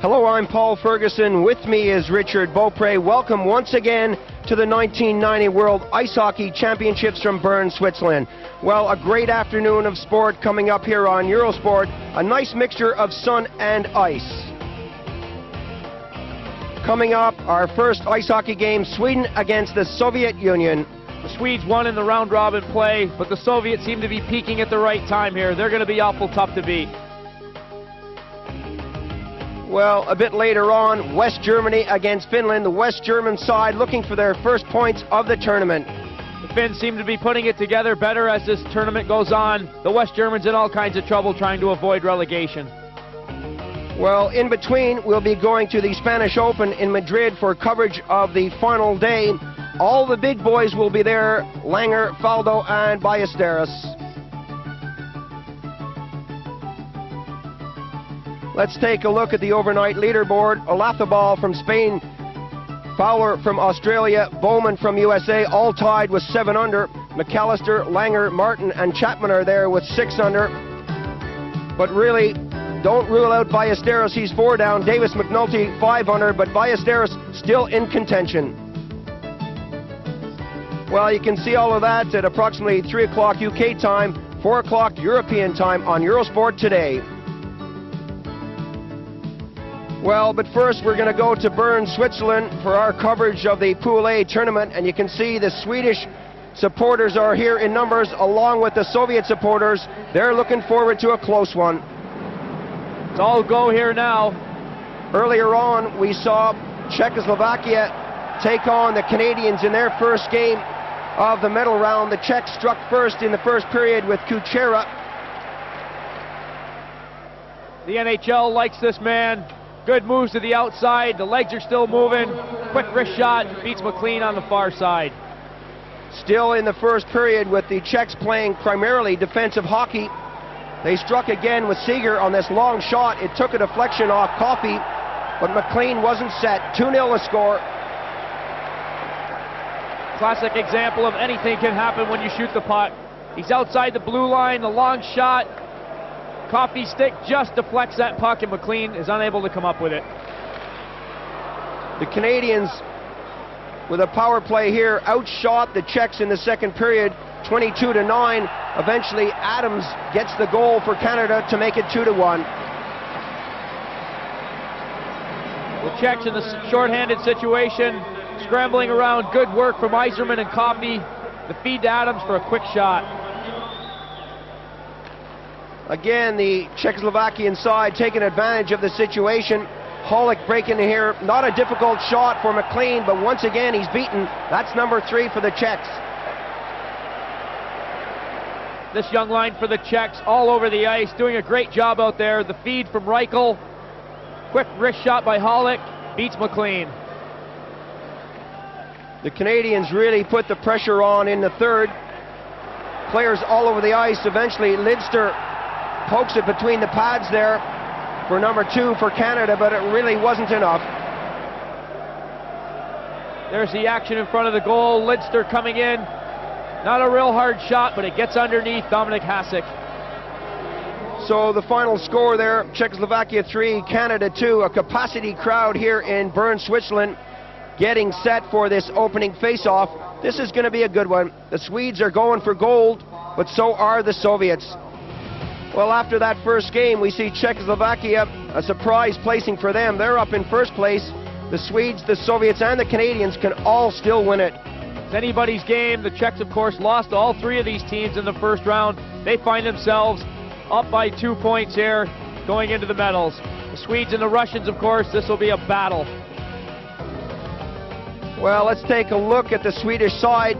Hello, I'm Paul Ferguson. With me is Richard Beaupre. Welcome once again to the 1990 World Ice Hockey Championships from Bern, Switzerland. Well, a great afternoon of sport coming up here on Eurosport. A nice mixture of sun and ice. Coming up, our first ice hockey game, Sweden against the Soviet Union. The Swedes won in the round-robin play, but the Soviets seem to be peaking at the right time here. They're going to be awful tough to beat. Well, a bit later on, West Germany against Finland. The West German side looking for their first points of the tournament. The Finns seem to be putting it together better as this tournament goes on. The West Germans in all kinds of trouble trying to avoid relegation. Well, in between, we'll be going to the Spanish Open in Madrid for coverage of the final day. All the big boys will be there: Langer, Faldo, and Ballesteros. Let's take a look at the overnight leaderboard. Olazábal from Spain, Fowler from Australia, Bowman from USA, all tied with 7 under. McAllister, Langer, Martin, and Chapman are there with 6 under. But really, don't rule out Ballesteros. He's 4 down. Davis McNulty, 5 under, but Ballesteros still in contention. Well, you can see all of that at approximately 3 o'clock UK time, 4 o'clock European time on Eurosport today. Well, but first we're going to go to Bern, Switzerland for our coverage of the Pool A tournament, and you can see the Swedish supporters are here in numbers along with the Soviet supporters. They're looking forward to a close one. It's all go here now. Earlier on, we saw Czechoslovakia take on the Canadians in their first game of the medal round. The Czechs struck first in the first period with Kuchera. The NHL likes this man. Good moves to the outside. The legs are still moving. Quick wrist shot. Beats McLean on the far side. Still in the first period with the Czechs playing primarily defensive hockey. They struck again with Seeger on this long shot. It took a deflection off Coffey, but McLean wasn't set. 2-0 the score. Classic example of anything can happen when you shoot the puck. He's outside the blue line. The long shot. Coffey's stick just deflects that puck, and McLean is unable to come up with it. The Canadians, with a power play here, outshot the Czechs in the second period, 22-9. Eventually, Adams gets the goal for Canada to make it 2-1. The Czechs in the shorthanded situation, scrambling around. Good work from Yzerman and Coffey. The feed to Adams for a quick shot. Again, the Czechoslovakian side taking advantage of the situation. Hollick breaking in here. Not a difficult shot for McLean, but once again he's beaten. That's number 3 for the Czechs. This young line for the Czechs all over the ice, doing a great job out there. The feed from Reichel. Quick wrist shot by Hollick. Beats McLean. The Canadians really put the pressure on in the third. Players all over the ice. Eventually, Lidster pokes it between the pads there for number 2 for Canada, but it really wasn't enough. There's the action in front of the goal. Lidster coming in. Not a real hard shot, but it gets underneath Dominik Hasek. So the final score there, Czechoslovakia 3, Canada 2. A capacity crowd here in Bern, Switzerland, getting set for this opening face-off. This is going to be a good one. The Swedes are going for gold, but so are the Soviets. Well, after that first game, we see Czechoslovakia, a surprise placing for them. They're up in first place. The Swedes, the Soviets, and the Canadians can all still win it. It's anybody's game. The Czechs, of course, lost all 3 of these teams in the first round. They find themselves up by 2 points here going into the medals. The Swedes and the Russians, of course, this will be a battle. Well, let's take a look at the Swedish side.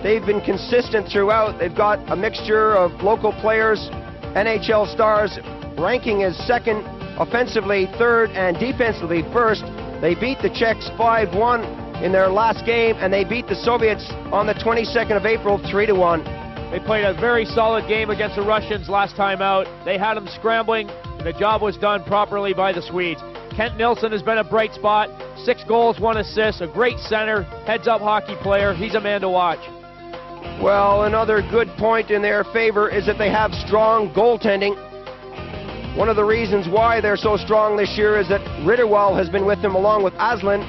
They've been consistent throughout. They've got a mixture of local players, NHL stars, ranking as second, offensively third, and defensively first. They beat the Czechs 5-1 in their last game, and they beat the Soviets on the 22nd of April 3-1. They played a very solid game against the Russians last time out. They had them scrambling, and the job was done properly by the Swedes. Kent Nilsson has been a bright spot. 6 goals, 1 assist, a great center, heads-up hockey player. He's a man to watch. Well, another good point in their favor is that they have strong goaltending. One of the reasons why they're so strong this year is that Ritterwall has been with them along with Aslan.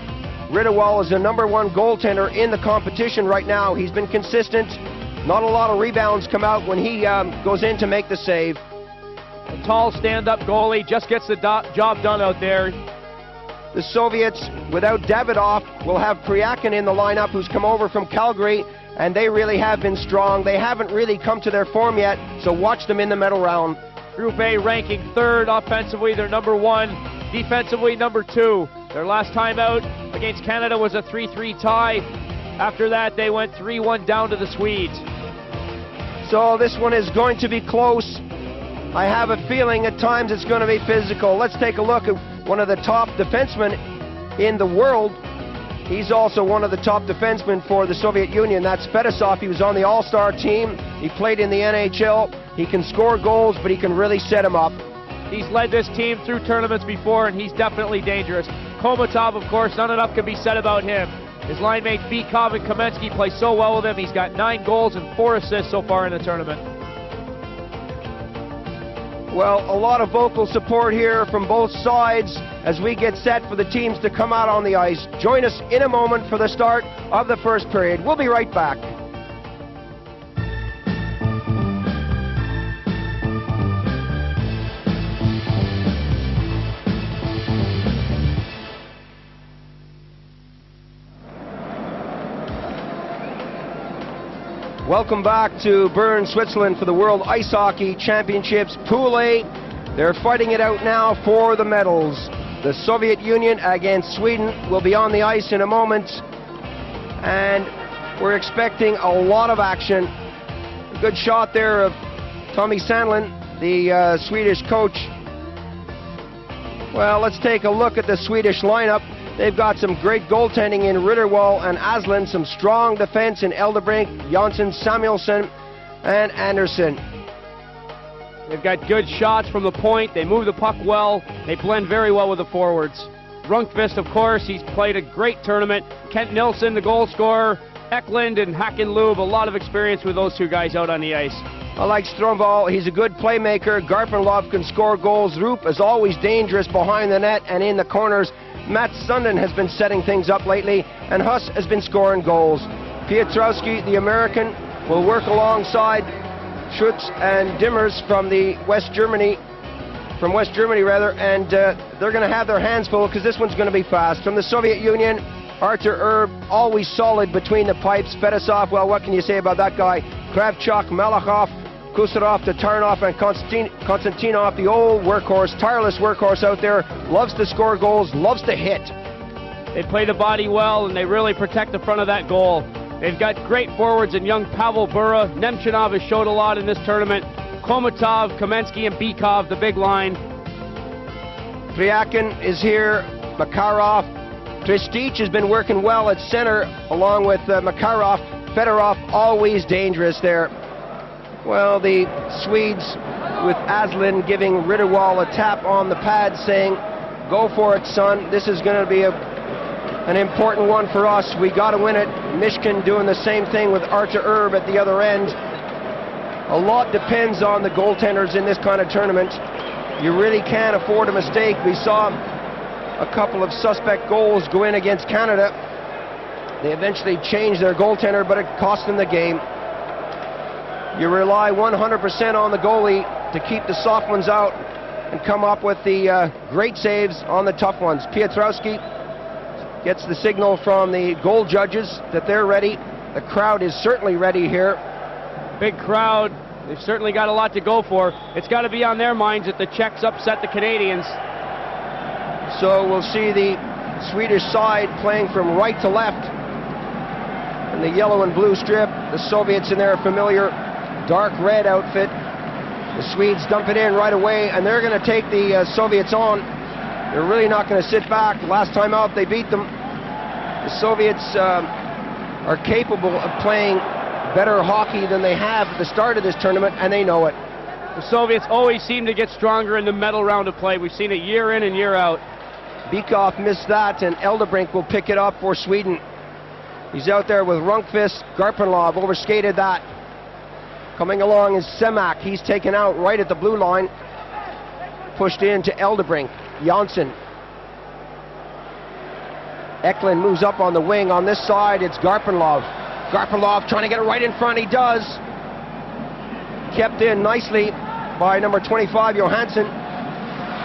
Ritterwall is the #1 goaltender in the competition right now. He's been consistent. Not a lot of rebounds come out when he goes in to make the save. A tall stand-up goalie just gets the job done out there. The Soviets, without Davidov, will have Prjahin in the lineup, who's come over from Calgary, and they really have been strong. They haven't really come to their form yet, so watch them in the medal round. Group A ranking 3rd offensively, they're #1. Defensively, #2. Their last time out against Canada was a 3-3 tie. After that, they went 3-1 down to the Swedes. So this one is going to be close. I have a feeling at times it's going to be physical. Let's take a look at one of the top defensemen in the world. He's also one of the top defensemen for the Soviet Union. That's Fetisov. He was on the All-Star team. He played in the NHL. He can score goals, but he can really set them up. He's led this team through tournaments before, and he's definitely dangerous. Khomutov, of course, none enough can be said about him. His line mates Bykov and Kamensky play so well with him. He's got 9 goals and 4 assists so far in the tournament. Well, a lot of vocal support here from both sides as we get set for the teams to come out on the ice. Join us in a moment for the start of the first period. We'll be right back. Welcome back to Bern, Switzerland for the World Ice Hockey Championships Pool A. They're fighting it out now for the medals. The Soviet Union against Sweden will be on the ice in a moment, and we're expecting a lot of action. A good shot there of Tommy Sandlin, the Swedish coach. Well, let's take a look at the Swedish lineup. They've got some great goaltending in Ritterwall and Aslan, some strong defense in Eldebrink, Jonsson, Samuelsson, and Anderson. They've got good shots from the point. They move the puck well. They blend very well with the forwards. Rundqvist, of course, he's played a great tournament. Kent Nilsson, the goal scorer. Eklund and Hakan Lube, a lot of experience with those two guys out on the ice. I like Stromval. He's a good playmaker. Garpenlov can score goals. Rupp is always dangerous behind the net and in the corners. Matt Sundin has been setting things up lately, and Huss has been scoring goals. Piotrowski, the American, will work alongside Schutz and Dimmers from West Germany, and they're going to have their hands full because this one's going to be fast. From the Soviet Union, Artur Irbe, always solid between the pipes. Fetisov, well, what can you say about that guy? Kravchuk, Malakhov, Gusarov, Tatarinov, and Konstantinov, the old workhorse, tireless workhorse out there, loves to score goals, loves to hit. They play the body well, and they really protect the front of that goal. They've got great forwards in young Pavel Bure. Nemchinov has showed a lot in this tournament. Khomutov, Kamensky, and Bykov, the big line. Prjahin is here, Makarov. Hristich has been working well at center along with Makarov. Feodorov, always dangerous there. Well, the Swedes with Aslan giving Ritterwall a tap on the pad saying, go for it, son. This is going to be an important one for us. We got to win it. Mishkin doing the same thing with Artur Irbe at the other end. A lot depends on the goaltenders in this kind of tournament. You really can't afford a mistake. We saw a couple of suspect goals go in against Canada. They eventually changed their goaltender, but it cost them the game. You rely 100% on the goalie to keep the soft ones out and come up with the great saves on the tough ones. Piotrowski gets the signal from the goal judges that they're ready. The crowd is certainly ready here. Big crowd. They've certainly got a lot to go for. It's got to be on their minds that the Czechs upset the Canadians. So we'll see the Swedish side playing from right to left in the yellow and blue strip. The Soviets in their familiar dark red outfit. The Swedes dump it in right away, and they're going to take the Soviets on. They're really not going to sit back. Last time out, they beat them. The Soviets are capable of playing better hockey than they have at the start of this tournament, and they know it. The Soviets always seem to get stronger in the medal round of play. We've seen it year in and year out. Bykov missed that, and Eldebrink will pick it up for Sweden. He's out there with Rundqvist. Garpenlov overskated that. Coming along is Semak. He's taken out right at the blue line. pushed in to Eldebrink. Janssen. Eklund moves up on the wing. On this side, it's Garpenlov. Garpenlov trying to get it right in front. He does. Kept in nicely by number 25, Johansson.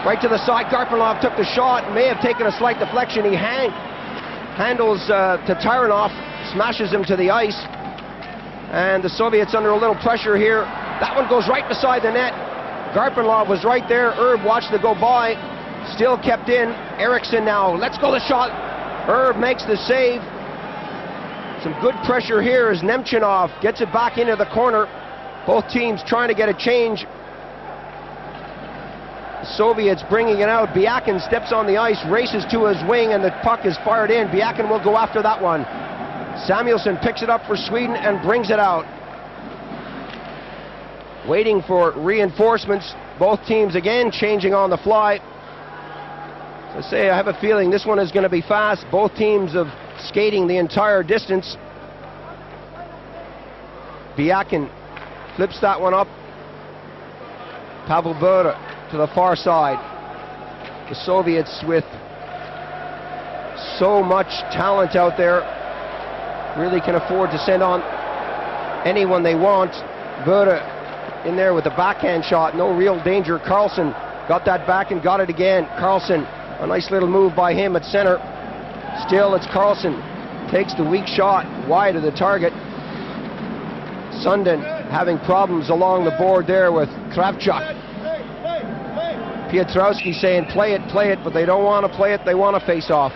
Right to the side. Garpenlov took the shot. May have taken a slight deflection. He handles Tatarinov, smashes him to the ice. And the Soviets under a little pressure here. That one goes right beside the net. Garpenlov was right there. Irbe watched it go by. Still kept in. Eriksson now. Let's go the shot. Irbe makes the save. Some good pressure here as Nemchinov gets it back into the corner. Both teams trying to get a change. The Soviets bringing it out. Byakin steps on the ice, races to his wing, and the puck is fired in. Byakin will go after that one. Samuelsson picks it up for Sweden and brings it out. Waiting for reinforcements. Both teams again changing on the fly. So I say I have a feeling this one is going to be fast. Both teams of skating the entire distance. Byakin flips that one up. Pavel Bure to the far side. The Soviets with so much talent out there really can afford to send on anyone they want. Bure in there with the backhand shot, no real danger. Carlson got that back and got it again. Carlson, a nice little move by him at center. Still it's Carlson, takes the weak shot wide of the target. Sundin having problems along the board there with Kravchuk. Pietrowski saying play it, but they don't want to play it, they want to face off.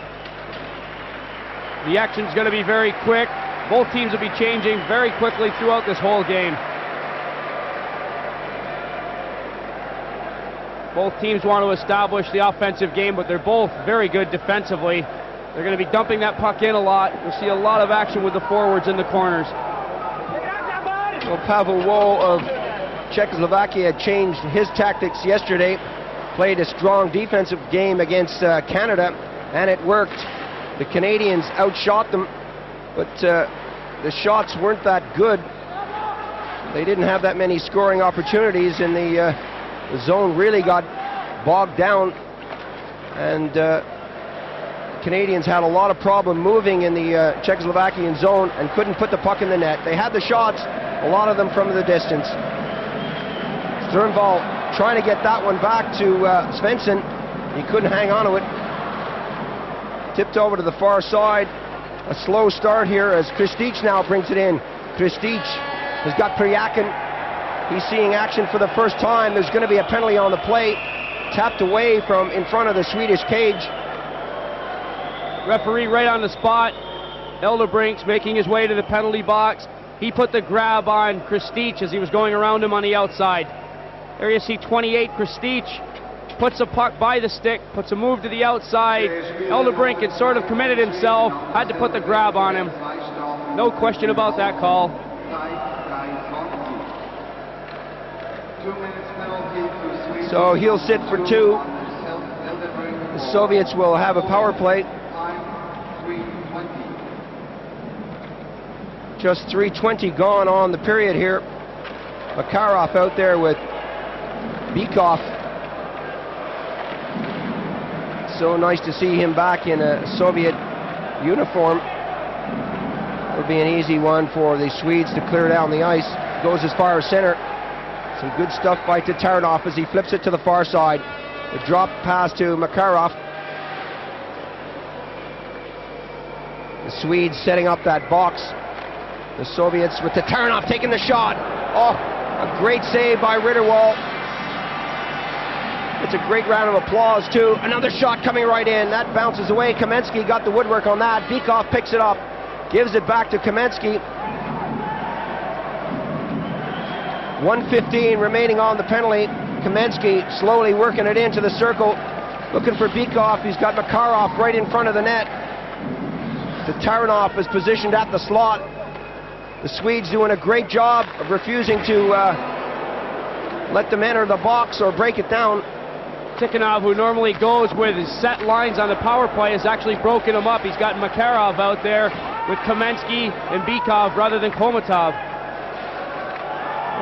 The action's going to be very quick. Both teams will be changing very quickly throughout this whole game. Both teams want to establish the offensive game, but they're both very good defensively. They're going to be dumping that puck in a lot. We'll see a lot of action with the forwards in the corners. Well, Pavel Woll of Czechoslovakia changed his tactics yesterday. Played a strong defensive game against Canada, and it worked. The Canadians outshot them, but the shots weren't that good. They didn't have that many scoring opportunities, and the zone really got bogged down, and Canadians had a lot of problem moving in the Czechoslovakian zone and couldn't put the puck in the net. They had the shots, a lot of them from the distance. Sternvall trying to get that one back to Svensson. He couldn't hang on to it. Tipped over to the far side. A slow start here as Hristich now brings it in. Hristich has got Prjahin. He's seeing action for the first time. There's going to be a penalty on the play. Tapped away from in front of the Swedish cage. Referee right on the spot. Eldebrink's making his way to the penalty box. He put the grab on Hristich as he was going around him on the outside. There you see 28, Hristich puts a puck by the stick, puts a move to the outside. Eldebrink had sort of committed himself, had to put the grab on him. No question about that call. So he'll sit for two. The Soviets will have a power play. Just 3:20 gone on the period here. Makarov out there with Bykov. So nice to see him back in a Soviet uniform. It'll be an easy one for the Swedes to clear down the ice. Goes as far as center. Some good stuff by Tatarinov as he flips it to the far side. The drop pass to Makarov. The Swedes setting up that box. The Soviets with Tatarinov taking the shot. Oh, a great save by Ritterwald. It's a great round of applause too. Another shot coming right in. That bounces away. Kamensky got the woodwork on that. Bykov picks it up. Gives it back to Kamensky. 1:15 remaining on the penalty. Kamensky slowly working it into the circle. Looking for Bykov. He's got Makarov right in front of the net. Tatarinov is positioned at the slot. The Swedes doing a great job of refusing to let them enter the box or break it down. Tikhonov, who normally goes with his set lines on the power play, has actually broken them up. He's got Makarov out there with Kamensky and Bykov rather than Khomutov.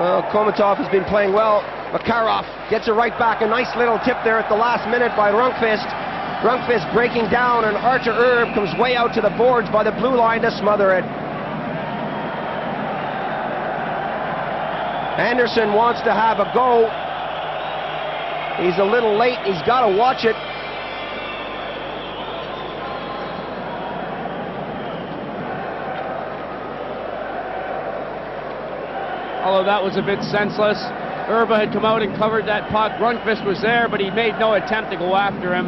Well, Khomutov has been playing well. Makarov gets it right back. A nice little tip there at the last minute by Rundqvist. Rundqvist breaking down, and Archer Irbe comes way out to the boards by the blue line to smother it. Anderson wants to have a go. He's a little late. He's got to watch it. Although that was a bit senseless. Irbe had come out and covered that puck. Rundqvist was there, but he made no attempt to go after him.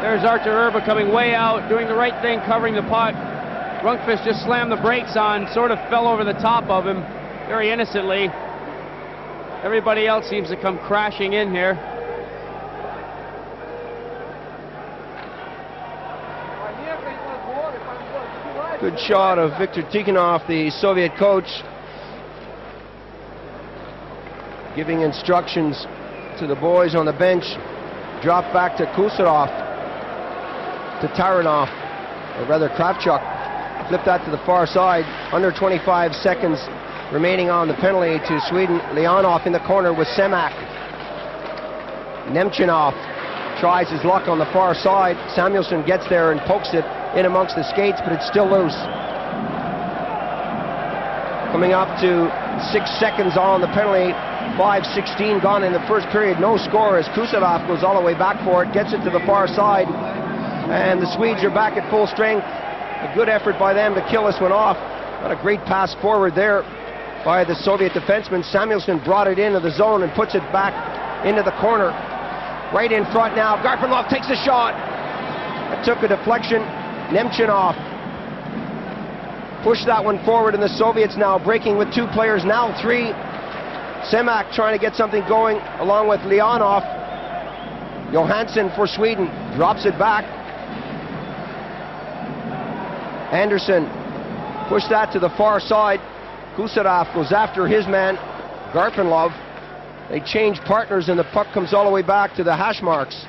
There's Archer Irbe coming way out, doing the right thing, covering the puck. Rundqvist just slammed the brakes on, sort of fell over the top of him very innocently. Everybody else seems to come crashing in here. Good shot of Viktor Tikhonov, the Soviet coach, giving instructions to the boys on the bench. Drop back to Gusarov, to Tatarinov, or rather Kravchuk. Flip that to the far side. Under 25 seconds remaining on the penalty to Sweden. Leonov in the corner with Semak. Nemchinov tries his luck on the far side. Samuelsson gets there and pokes it in amongst the skates, but it's still loose. Coming up to 6 seconds on the penalty. 5:16 gone in the first period. No score as Gusarov goes all the way back for it. Gets it to the far side. And the Swedes are back at full strength. A good effort by them to kill this one off. Not a great pass forward there by the Soviet defenseman. Samuelsson brought it into the zone and puts it back into the corner. Right in front now. Garpenlov takes a shot. It took a deflection. Nemchinov pushed that one forward, and the Soviets now breaking with 2 players, now 3. Semak trying to get something going along with Leonov. Johansson for Sweden drops it back. Anderson pushed that to the far side. Gusarov goes after his man, Garpenlov. They change partners, and the puck comes all the way back to the hash marks.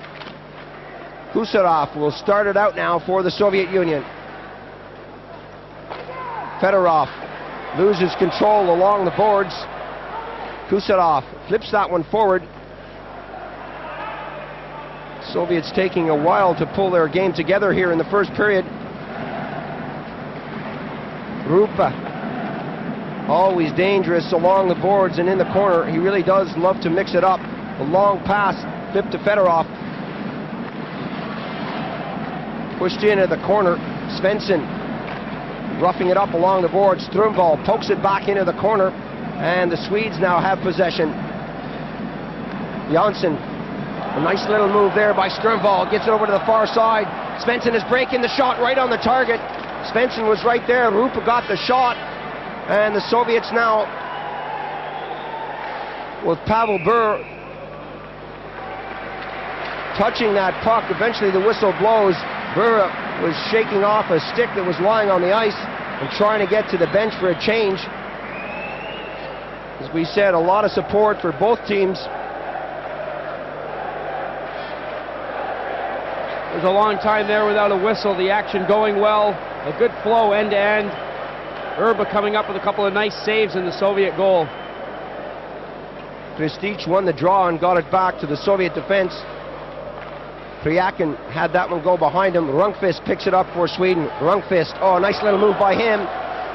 Gusarov will start it out now for the Soviet Union. Feodorov loses control along the boards. Gusarov flips that one forward. Soviets taking a while to pull their game together here in the first period. Rupa, always dangerous along the boards and in the corner. He really does love to mix it up. A long pass, flip to Feodorov. Pushed into the corner. Svensson roughing it up along the boards. Strömvall pokes it back into the corner, and the Swedes now have possession. Jansson, a nice little move there by Strömvall, gets it over to the far side. Svensson is breaking the shot right on the target. Svensson was right there. Rupa got the shot, and the Soviets now with Pavel Bure touching that puck. Eventually the whistle blows. Bure was shaking off a stick that was lying on the ice and trying to get to the bench for a change. As we said, a lot of support for both teams. There's a long time there without a whistle. The action going well. A good flow end to end. Irbe coming up with a couple of nice saves in the Soviet goal. Hristich won the draw and got it back to the Soviet defense. Prjahin had that one go behind him. Rundqvist picks it up for Sweden. Rundqvist, oh, nice little move by him.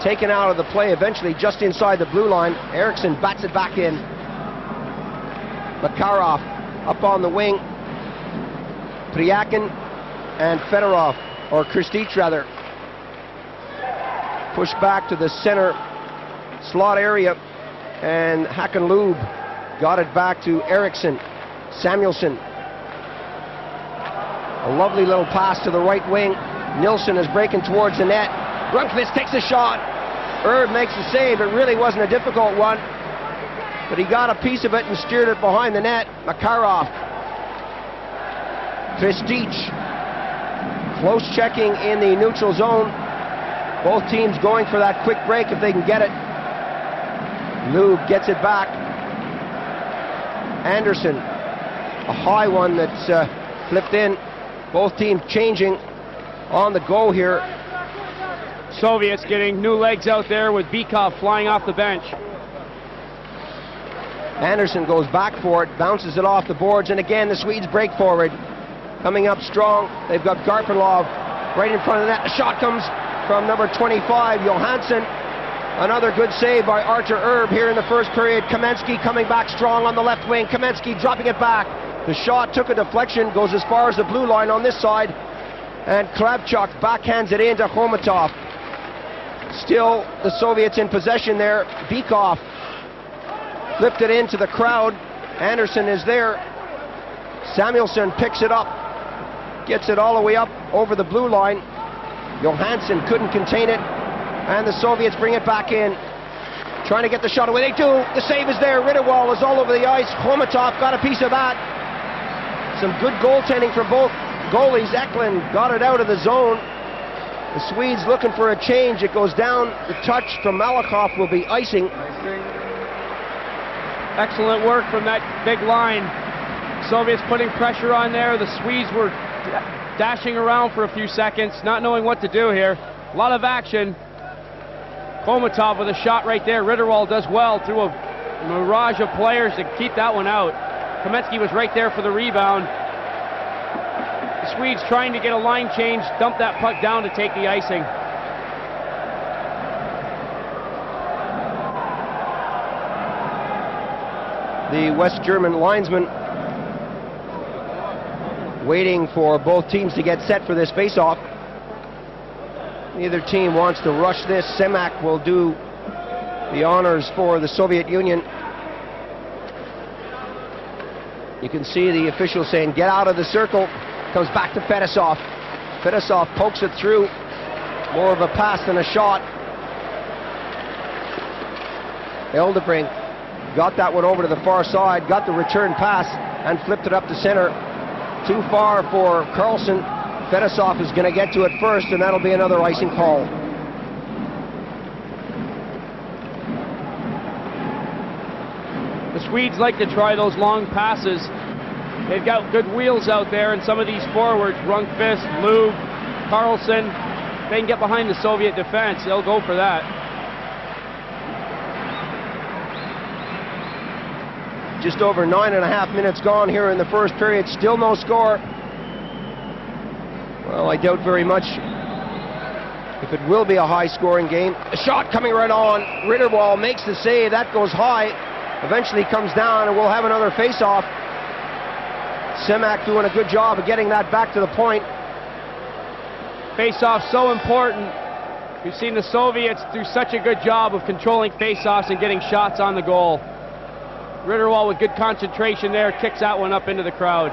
Taken out of the play eventually just inside the blue line. Eriksson bats it back in. Makarov up on the wing. Prjahin and Feodorov, or Hristich rather, pushed back to the center slot area, and Hakanlub got it back to Eriksson. Samuelsson, a lovely little pass to the right wing. Nilsson is breaking towards the net. Rundqvist takes a shot. Irbe makes the save. It really wasn't a difficult one, but he got a piece of it and steered it behind the net. Makarov. Hristich. Close checking in the neutral zone. Both teams going for that quick break if they can get it. Lube gets it back. Anderson, a high one that's flipped in. Both teams changing on the go here. Soviets getting new legs out there with Bykov flying off the bench. Anderson goes back for it, bounces it off the boards, and again the Swedes break forward. Coming up strong, they've got Garpenlov right in front of the net. The shot comes from number 25, Johansson. Another good save by Artur Irbe here in the first period. Kamensky coming back strong on the left wing. Kamensky dropping it back. The shot took a deflection, goes as far as the blue line on this side, and Kravchuk backhands it into Khomutov. Still the Soviets in possession there. Bykov flipped it into the crowd. Anderson is there. Samuelsson picks it up, gets it all the way up over the blue line. Johansson couldn't contain it, and the Soviets bring it back in, trying to get the shot away. They do. The save is there. Ritterwall is all over the ice. Khomutov got a piece of that. Some good goaltending from both goalies. Eklund got it out of the zone. The Swedes looking for a change. It goes down. The touch from Malakhov will be icing. Excellent work from that big line. Soviets putting pressure on there. The Swedes were dashing around for a few seconds, not knowing what to do here. A lot of action. Khomutov with a shot right there. Ritterwall does well through a mirage of players to keep that one out. Kamensky was right there for the rebound. The Swedes trying to get a line change, dump that puck down to take the icing. The West German linesman waiting for both teams to get set for this face-off. Neither team wants to rush this. Semak will do the honors for the Soviet Union. You can see the official saying, get out of the circle. Comes back to Fetisov. Fetisov pokes it through. More of a pass than a shot. Eldebrink got that one over to the far side, got the return pass, and flipped it up to center. Too far for Carlson. Fetisov is going to get to it first, and that'll be another icing call. The Swedes like to try those long passes. They've got good wheels out there, and some of these forwards, Rundqvist, Lube, Carlson, they can get behind the Soviet defense. They'll go for that. Just over 9.5 minutes gone here in the first period. Still no score. Well, I doubt very much if it will be a high-scoring game. A shot coming right on. Ritterwall makes the save. That goes high. Eventually comes down, and we'll have another face-off. Semak doing a good job of getting that back to the point. Face-off so important. We've seen the Soviets do such a good job of controlling face-offs and getting shots on the goal. Ritterwall with good concentration there, kicks that one up into the crowd.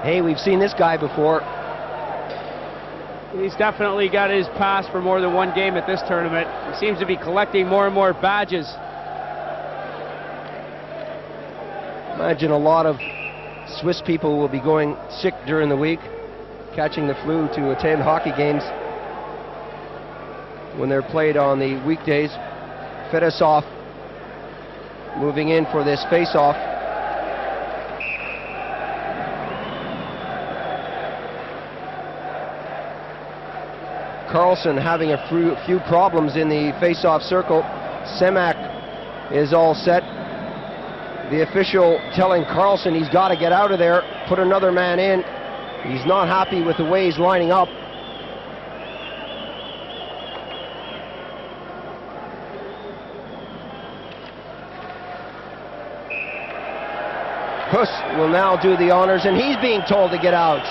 Hey, we've seen this guy before. He's definitely got his pass for more than one game at this tournament. He seems to be collecting more and more badges. Imagine a lot of Swiss people will be going sick during the week, catching the flu to attend hockey games when they're played on the weekdays. Fetisov moving in for this face-off. Carlson having a few problems in the face-off circle. Semak is all set. The official telling Carlson he's got to get out of there, put another man in. He's not happy with the way he's lining up. Huss will now do the honors, and he's being told to get out.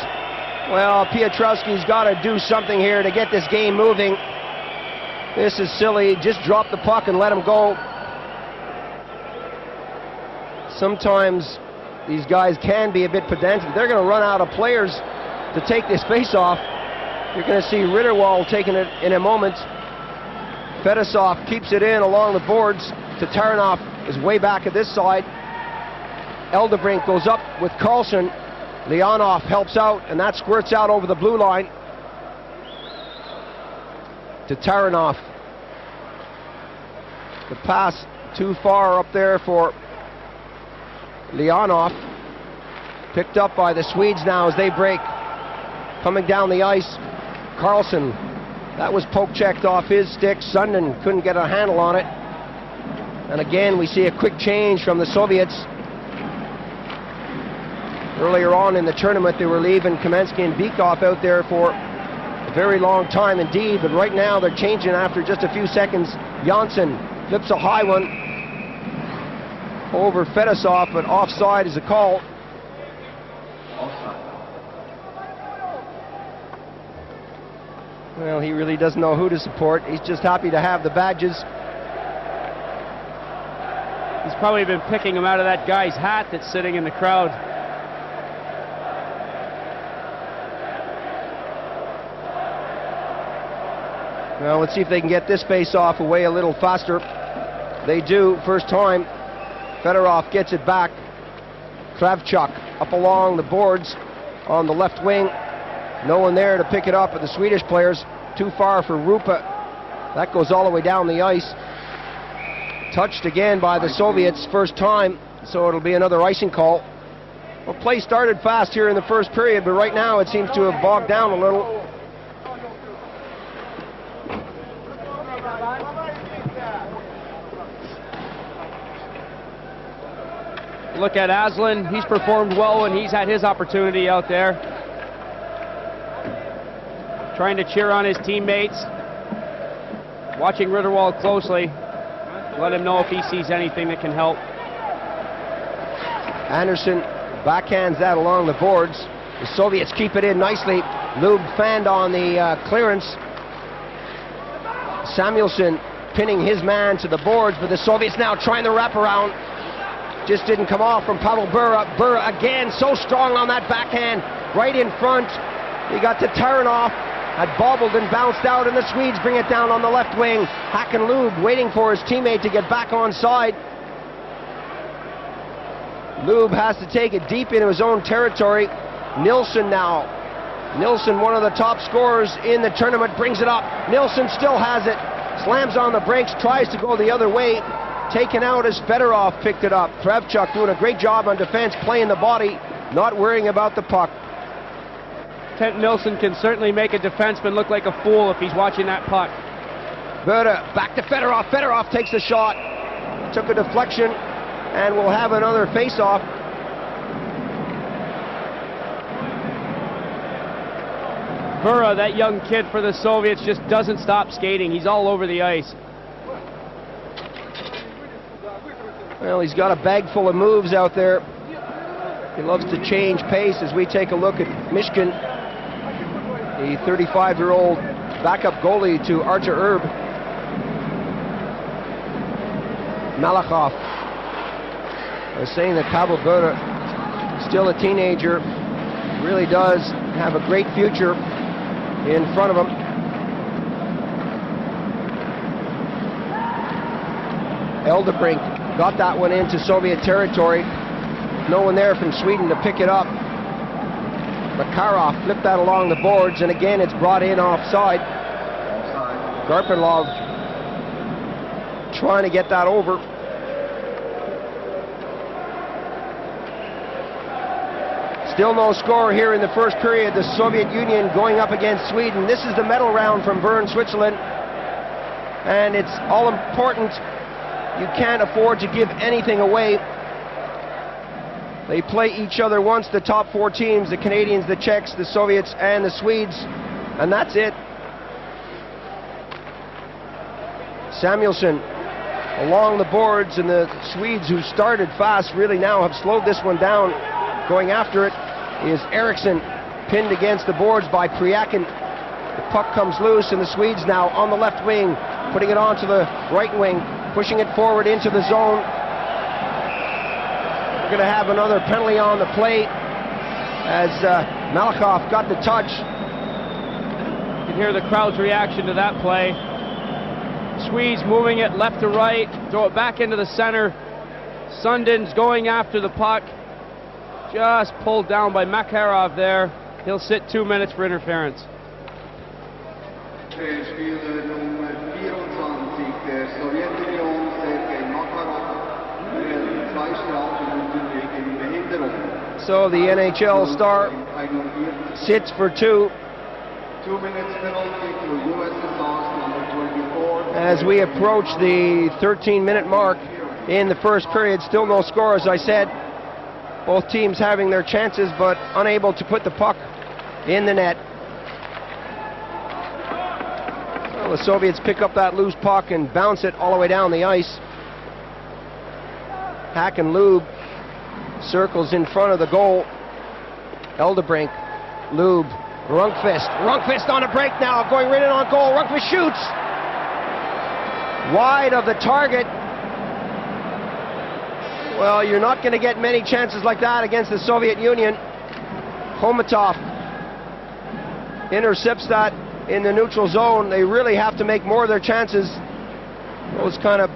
Well, Piotrowski's got to do something here to get this game moving. This is silly. Just drop the puck and let him go. Sometimes these guys can be a bit pedantic. They're going to run out of players to take this face-off. You're going to see Ritterwall taking it in a moment. Fetisov keeps it in along the boards. Tatarinov is way back at this side. Eldebrink goes up with Carlson. Leonov helps out, and that squirts out over the blue line. Tatarinov. The pass too far up there for Leonov. Picked up by the Swedes now as they break. Coming down the ice, Carlson. That was poke-checked off his stick. Sundin couldn't get a handle on it. And again, we see a quick change from the Soviets. Earlier on in the tournament, they were leaving Kamensky and Bykov out there for a very long time indeed, but right now they're changing after just a few seconds. Janssen flips a high one over Fetisov, but offside is a call. Well, he really doesn't know who to support. He's just happy to have the badges. He's probably been picking them out of that guy's hat that's sitting in the crowd. Well, let's see if they can get this face-off away a little faster. They do, first time. Feodorov gets it back. Kravchuk up along the boards on the left wing. No one there to pick it up, but the Swedish players too far for Rupa. That goes all the way down the ice. Touched again by the Soviets, first time, so it'll be another icing call. Well, play started fast here in the first period, but right now it seems to have bogged down a little. Look at Aslan. He's performed well when he's had his opportunity out there. Trying to cheer on his teammates. Watching Ritterwald closely. Let him know if he sees anything that can help. Anderson backhands that along the boards. The Soviets keep it in nicely. Lube fanned on the clearance. Samuelson pinning his man to the boards, but the Soviets now trying to wrap around. Just didn't come off from Pavel Bure. Bure again, so strong on that backhand, right in front. He got to Tatarinov, had bobbled and bounced out, and the Swedes bring it down on the left wing. Hakan Lube waiting for his teammate to get back on side. Lube has to take it deep into his own territory. Nilsson now. Nilsson, one of the top scorers in the tournament, brings it up. Nilsson still has it. Slams on the brakes, tries to go the other way. Taken out as Feodorov picked it up. Kravchuk doing a great job on defense, playing the body, not worrying about the puck. Kent Nilsson can certainly make a defenseman look like a fool if he's watching that puck. Bure back to Feodorov. Feodorov takes a shot. Took a deflection, and we'll have another face-off. Bure, that young kid for the Soviets, just doesn't stop skating. He's all over the ice. Well, he's got a bag full of moves out there. He loves to change pace as we take a look at Mishkin, the 35-year-old backup goalie to Artur Irbe. Malakhov. I was saying that Pavel Bure, still a teenager, really does have a great future in front of him. Eldebrink got that one into Soviet territory. No one there from Sweden to pick it up. Makarov flipped that along the boards, and again it's brought in offside. Garpenlov trying to get that over. Still no score here in the first period. The Soviet Union going up against Sweden. This is the medal round from Bern, Switzerland, and it's all important. You can't afford to give anything away. They play each other once, the top four teams, the Canadians, the Czechs, the Soviets, and the Swedes, and that's it. Samuelson along the boards, and the Swedes, who started fast, really now have slowed this one down. Going after it is Eriksson, pinned against the boards by Prjahin. The puck comes loose, and the Swedes now on the left wing, putting it onto the right wing, pushing it forward into the zone. We're going to have another penalty on the play as Malakhov got the touch. You can hear the crowd's reaction to that play. Swedes moving it left to right, throw it back into the center. Sundin's going after the puck. Just pulled down by Makarov there. He'll sit 2 minutes for interference. So the NHL star sits for 2. 2 minutes penalty to USSR number 24. As we approach the 13-minute mark. in the first period. Still no score, as I said. Both teams having their chances, but unable to put the puck in the net. Well, the Soviets pick up that loose puck and bounce it all the way down the ice. Hack and Lube circles in front of the goal. Eldebrink, Lube, Rundqvist. Rundqvist on a break now, going right in on goal. Rundqvist shoots! Wide of the target. Well, you're not going to get many chances like that against the Soviet Union. Khomutov intercepts that in the neutral zone. They really have to make more of their chances. Those kind of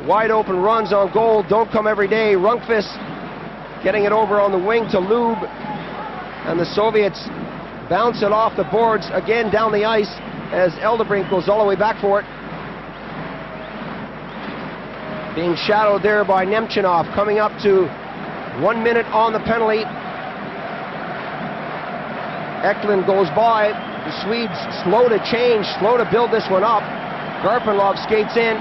wide open runs on goal don't come every day. Rundqvist getting it over on the wing to Lube, and the Soviets bounce it off the boards again down the ice as Eldebrink goes all the way back for it. Being shadowed there by Nemchinov, coming up to 1 minute on the penalty. Eklund goes by. The Swedes slow to change, slow to build this one up. Garpenlov skates in,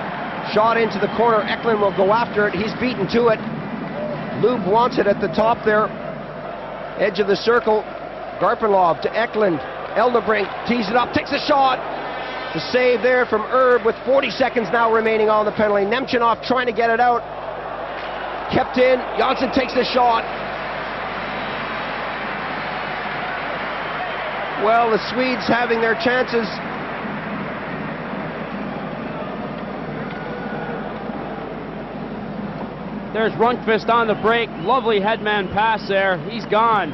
shot into the corner. Eklund will go after it. He's beaten to it. Lube wants it at the top there, edge of the circle. Garpenlov to Eklund. Eldebrink tees it up, takes a shot. The save there from Irbe with 40 seconds now remaining on the penalty. Nemchinov trying to get it out. Kept in. Janssen takes the shot. Well, the Swedes having their chances. There's Rundqvist on the break. Lovely headman pass there. He's gone.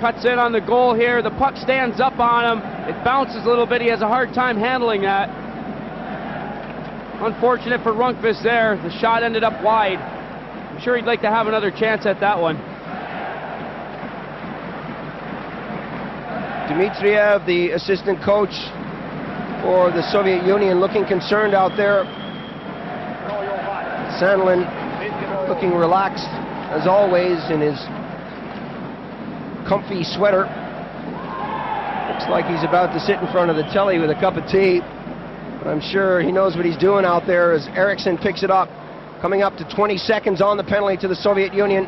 Cuts in on the goal here. The puck stands up on him. It bounces a little bit. He has a hard time handling that. Unfortunate for Rundqvist there. The shot ended up wide. I'm sure he'd like to have another chance at that one. Dmitriev, the assistant coach for the Soviet Union, looking concerned out there. Sandlin looking relaxed as always in his comfy sweater. Looks like he's about to sit in front of the telly with a cup of tea. But I'm sure he knows what he's doing out there as Eriksson picks it up. Coming up to 20 seconds on the penalty to the Soviet Union.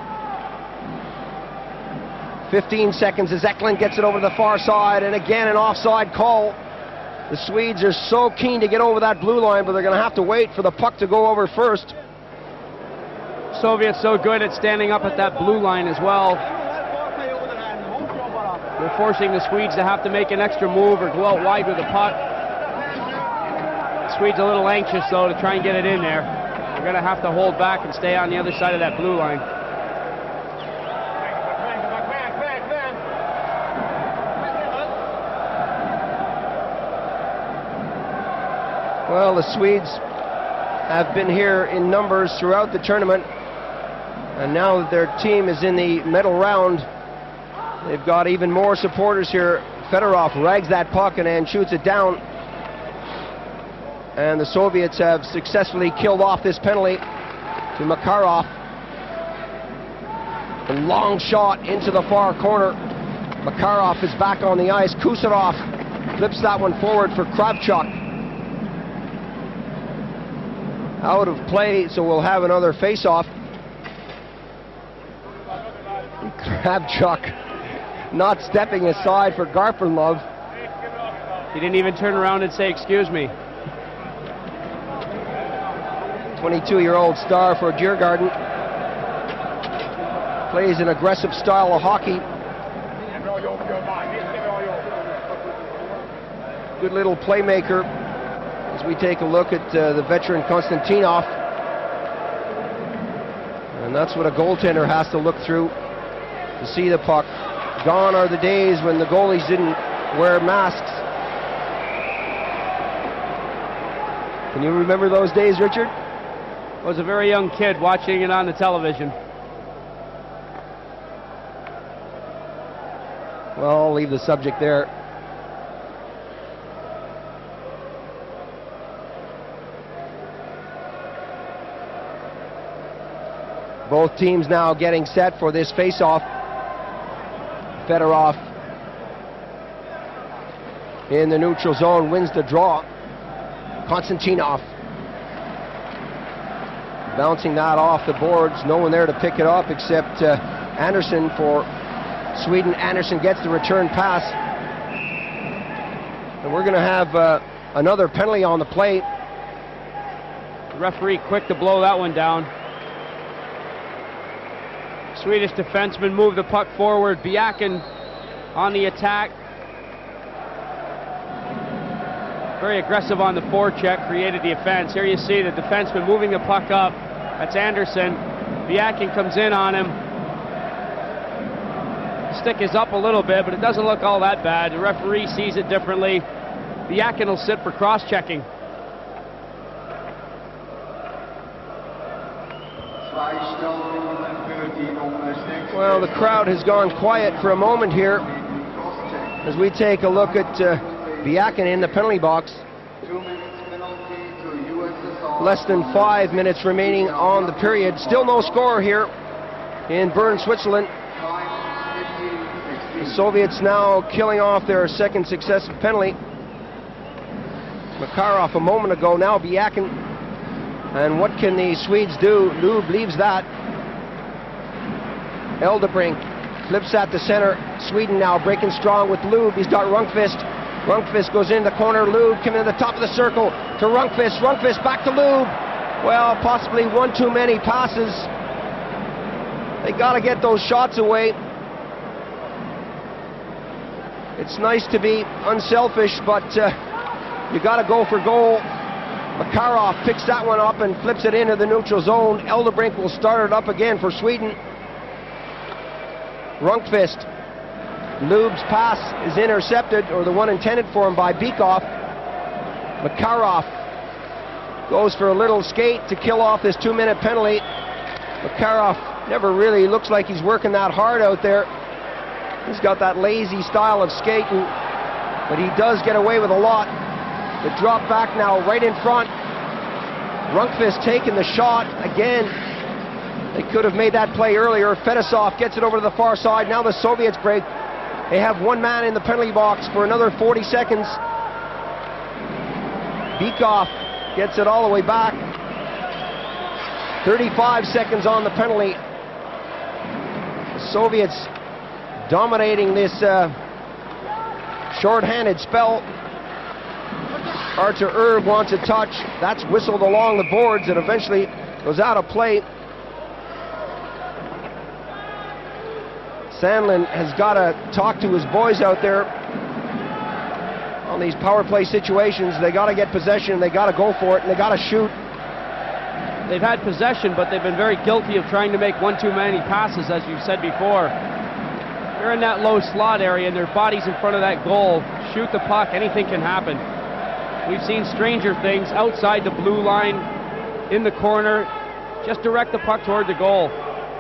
15 seconds as Eklund gets it over the far side, and again an offside call. The Swedes are so keen to get over that blue line, but they're going to have to wait for the puck to go over first. Soviets so good at standing up at that blue line as well. They're forcing the Swedes to have to make an extra move or go out wide with the puck. The Swedes a little anxious though to try and get it in there. They're going to have to hold back and stay on the other side of that blue line. Well, the Swedes have been here in numbers throughout the tournament, and now that their team is in the medal round, they've got even more supporters here. Feodorov rags that puck and then shoots it down, and the Soviets have successfully killed off this penalty to Makarov. A long shot into the far corner. Makarov is back on the ice. Gusarov flips that one forward for Kravchuk. Out of play, so we'll have another face-off. Kravchuk not stepping aside for Garpenlov. He didn't even turn around and say, "Excuse me." 22-year-old star for Djurgården. Plays an aggressive style of hockey. Good little playmaker. As we take a look at the veteran Konstantinov. And that's what a goaltender has to look through to see the puck. Gone are the days when the goalies didn't wear masks. Can you remember those days, Richard? I was a very young kid watching it on the television. Well, I'll leave the subject there. Both teams now getting set for this face-off. Feodorov in the neutral zone wins the draw. Konstantinov bouncing that off the boards. No one there to pick it up except Anderson for Sweden. Anderson gets the return pass. And we're going to have another penalty on the plate. The referee quick to blow that one down. Swedish defenseman moved the puck forward. Bjakin on the attack. Very aggressive on the forecheck, created the offense. Here you see the defenseman moving the puck up. That's Anderson. Bjakin comes in on him. The stick is up a little bit, but it doesn't look all that bad. The referee sees it differently. Bjakin will sit for cross-checking. Well, the crowd has gone quiet for a moment here as we take a look at Bjakin in the penalty box. 2 minutes penalty to USSR. Less than 5 minutes remaining on the period. Still no score here in Bern, Switzerland. The Soviets now killing off their second successive penalty. Makarov a moment ago, now Bjakin. And what can the Swedes do? Lube leaves that. Eldebrink flips at the center. Sweden now breaking strong with Lube. He's got Rundqvist. Rundqvist goes in the corner. Lube coming to the top of the circle to Rundqvist. Rundqvist back to Lube. Well, possibly one too many passes. They got to get those shots away. It's nice to be unselfish, but you got to go for goal. Makarov picks that one up and flips it into the neutral zone. Eldebrink will start it up again for Sweden. Rundqvist. Lube's pass is intercepted, or the one intended for him, by Bykov. Makarov goes for a little skate to kill off this 2-minute penalty. Makarov never really looks like he's working that hard out there. He's got that lazy style of skating, but he does get away with a lot. The drop back now right in front. Rundqvist taking the shot again. They could have made that play earlier. Fetisov gets it over to the far side. Now the Soviets break. They have one man in the penalty box for another 40 seconds. Bykov gets it all the way back. 35 seconds on the penalty. The Soviets dominating this short-handed spell. Artur Irbe wants a touch. That's whistled along the boards and eventually goes out of play. Sandlin has got to talk to his boys out there on these power play situations. They got to get possession, they got to go for it, and they got to shoot. They've had possession, but they've been very guilty of trying to make one too many passes, as you've said before. They're in that low slot area and their body's in front of that goal. Shoot the puck, anything can happen. We've seen stranger things outside the blue line, in the corner. Just direct the puck toward the goal.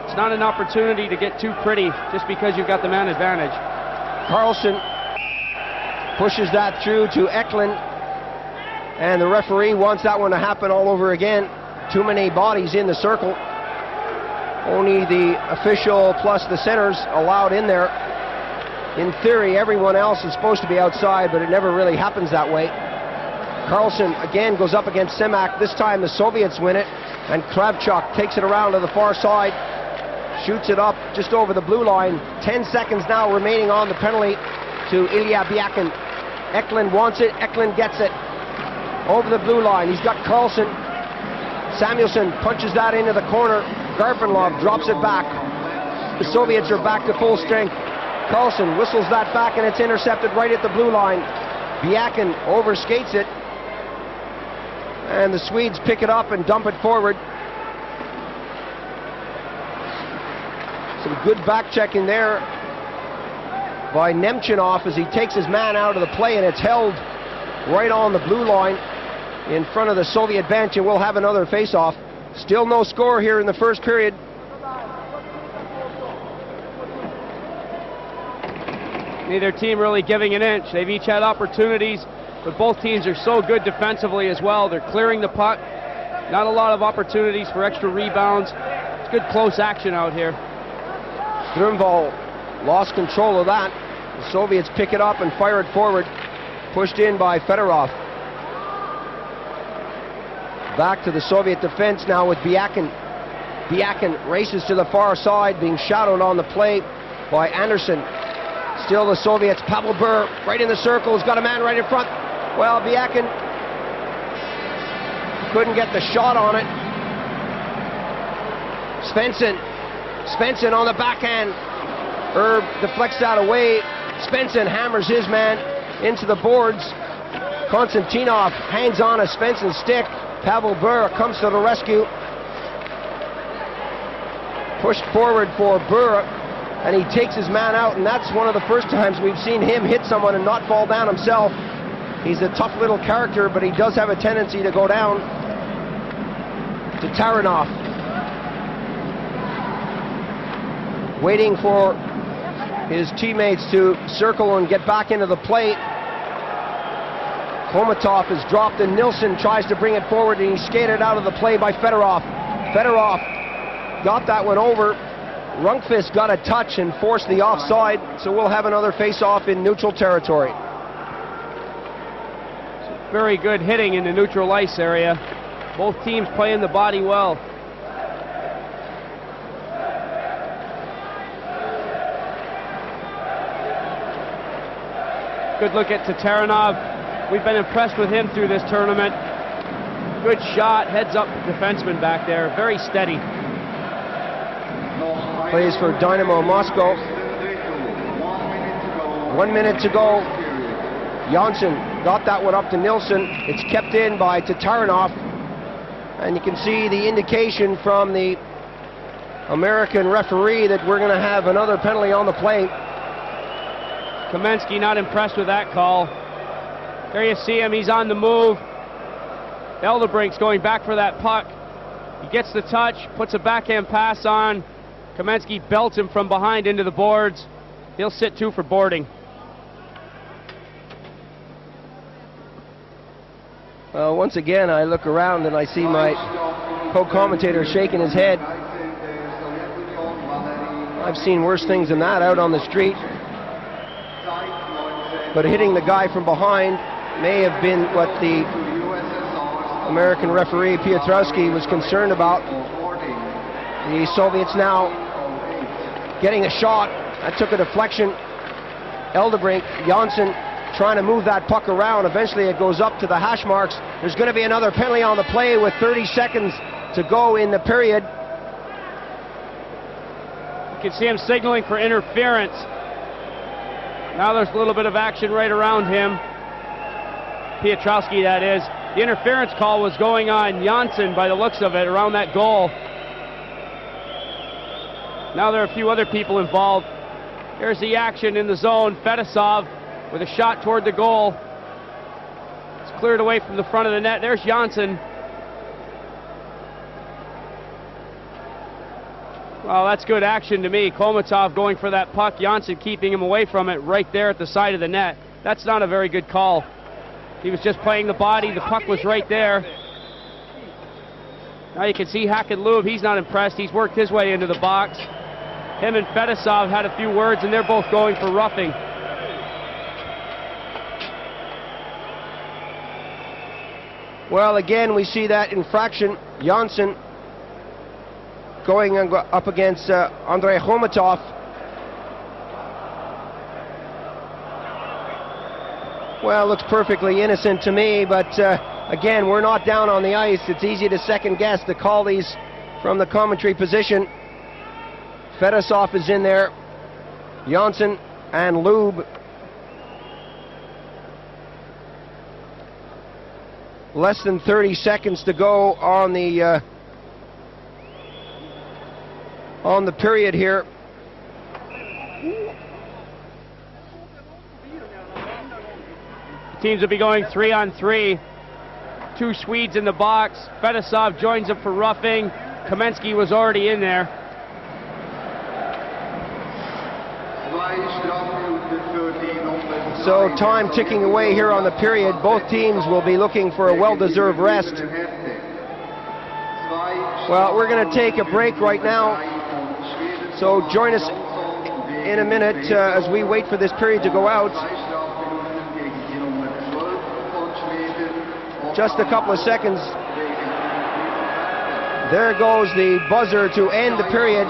It's not an opportunity to get too pretty just because you've got the man advantage. Carlson pushes that through to Eklund, and the referee wants that one to happen all over again. Too many bodies in the circle. Only the official plus the centers allowed in there. In theory, everyone else is supposed to be outside, but it never really happens that way. Carlson again goes up against Semak. This time the Soviets win it, and Kravchuk takes it around to the far side, shoots it up just over the blue line. 10 seconds now remaining on the penalty to Ilya Byakin. Eklund wants it. Eklund gets it over the blue line. He's got Carlson. Samuelson punches that into the corner. Garpenlov drops it back. The Soviets are back to full strength. Carlson whistles that back, and it's intercepted right at the blue line. Bjakin overskates it, and the Swedes pick it up and dump it forward. Some good back checking there by Nemchinov as he takes his man out of the play, and it's held right on the blue line in front of the Soviet bench, and we'll have another face-off. Still no score here in the first period. Neither team really giving an inch. They've each had opportunities, but both teams are so good defensively as well. They're clearing the puck. Not a lot of opportunities for extra rebounds. It's good close action out here. Grunwald lost control of that. The Soviets pick it up and fire it forward. Pushed in by Feodorov. Back to the Soviet defense now with Byakin. Byakin races to the far side, being shadowed on the play by Anderson. Still the Soviets. Pavel Bure right in the circle. He's got a man right in front. Well, Byakin couldn't get the shot on it. Svensson on the backhand. Irbe deflects that away. Svensson hammers his man into the boards. Konstantinov hangs on a Svensson's stick. Pavel Bure comes to the rescue. Pushed forward for Bure, and he takes his man out, and that's one of the first times we've seen him hit someone and not fall down himself. He's a tough little character, but he does have a tendency to go down. Tatarinov, waiting for his teammates to circle and get back into the plate. Khomutov is dropped, and Nilsson tries to bring it forward, and he's skated out of the play by Feodorov. Feodorov got that one over. Rundqvist got a touch and forced the offside, so we'll have another face-off in neutral territory. Very good hitting in the neutral ice area. Both teams playing the body well. Good look at Tatarinov. We've been impressed with him through this tournament. Good shot, heads up defenseman back there, very steady. Plays for Dynamo Moscow. 1 minute to go. Janssen got that one up to Nilsson. It's kept in by Tatarinov. And you can see the indication from the American referee that we're going to have another penalty on the play. Kamensky not impressed with that call. There you see him, he's on the move. Eldebrink's going back for that puck. He gets the touch, puts a backhand pass on. Kamensky belts him from behind into the boards. He'll sit 2 for boarding. Once again, I look around and I see my co-commentator shaking his head. I've seen worse things than that out on the street. But hitting the guy from behind may have been what the American referee Piotrowski was concerned about. The Soviets now getting a shot. That took a deflection. Eldebrink, Janssen trying to move that puck around. Eventually it goes up to the hash marks. There's going to be another penalty on the play with 30 seconds to go in the period. You can see him signaling for interference. Now there's a little bit of action right around him. Piotrowski, that is. The interference call was going on Janssen by the looks of it, around that goal. Now there are a few other people involved. Here's the action in the zone. Fetisov with a shot toward the goal. It's cleared away from the front of the net. There's Janssen. Well, that's good action to me. Khomutov going for that puck. Janssen keeping him away from it right there at the side of the net. That's not a very good call. He was just playing the body. The puck was right there. Now you can see Hackett-Lube. He's not impressed. He's worked his way into the box. Him and Fetisov had a few words, and they're both going for roughing. Well, again, we see that infraction. Janssen going up against Andrei Khomutov. Well, looks perfectly innocent to me, but again, we're not down on the ice. It's easy to second guess to call these from the commentary position. Fetisov is in there. Janssen and Lube. Less than 30 seconds to go on the period here. Teams will be going 3-on-3. 2 Swedes in the box. Fetisov joins them for roughing. Kamensky was already in there. So time ticking away here on the period. Both teams will be looking for a well-deserved rest. Well, we're going to take a break right now. So join us in a minute as we wait for this period to go out. Just a couple of seconds There goes the buzzer to end the period.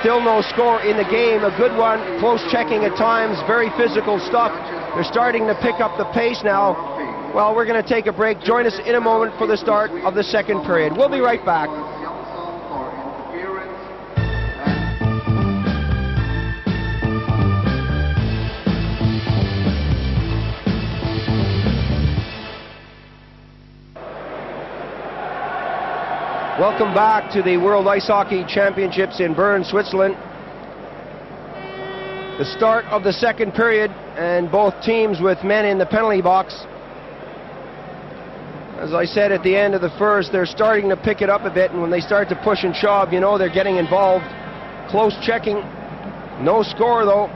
Still no score in the game. A good one, close checking at times, very physical stuff. They're starting to pick up the pace now. Well, we're going to take a break. Join us in a moment for the start of the second period. We'll be right back. Welcome back to the World Ice Hockey Championships in Bern, Switzerland. The start of the second period, and both teams with men in the penalty box. As I said at the end of the first, they're starting to pick it up a bit, and when they start to push and shove, you know they're getting involved. Close checking. No score, though.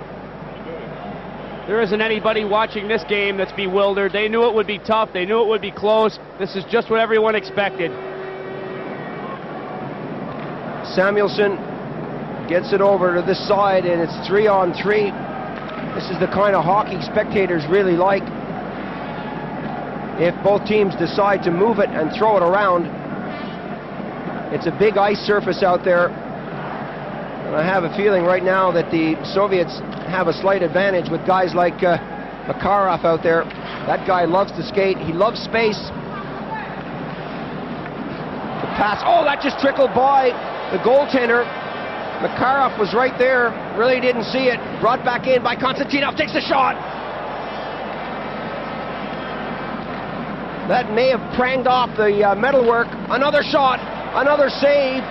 There isn't anybody watching this game that's bewildered. They knew it would be tough. They knew it would be close. This is just what everyone expected. Samuelson gets it over to this side, and it's 3-on-3. This is the kind of hockey spectators really like. If both teams decide to move it and throw it around. It's a big ice surface out there. And I have a feeling right now that the Soviets have a slight advantage with guys like Makarov out there. That guy loves to skate. He loves space. The pass. Oh, that just trickled by the goaltender. Makarov was right there, really didn't see it. Brought back in by Konstantinov, takes the shot. That may have pranged off the metalwork. Another shot, another save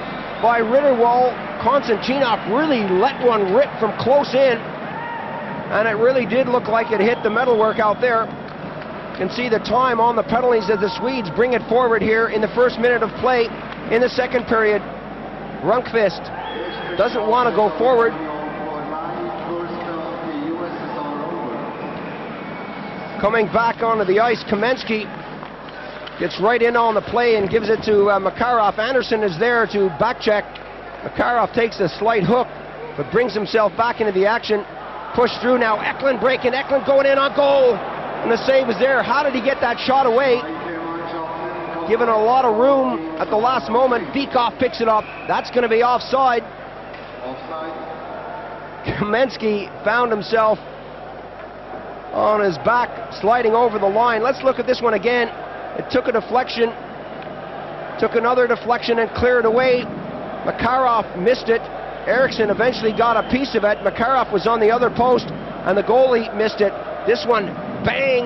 by Ritterwald. Konstantinov really let one rip from close in, and it really did look like it hit the metalwork out there. You can see the time on the penalties as the Swedes bring it forward here in the first minute of play in the second period. Rundqvist doesn't want to go forward. Coming back onto the ice, Kamensky gets right in on the play and gives it to Makarov. Anderson is there to back check. Makarov takes a slight hook, but brings himself back into the action. Push through now, Eklund breaking, Eklund going in on goal. And the save is there. How did he get that shot away? Given a lot of room at the last moment. Bykov picks it up. That's going to be offside. Kamensky found himself on his back, sliding over the line. Let's look at this one again. It took a deflection, took another deflection and cleared away. Makarov missed it. Eriksson eventually got a piece of it. Makarov was on the other post, and the goalie missed it. This one, bang,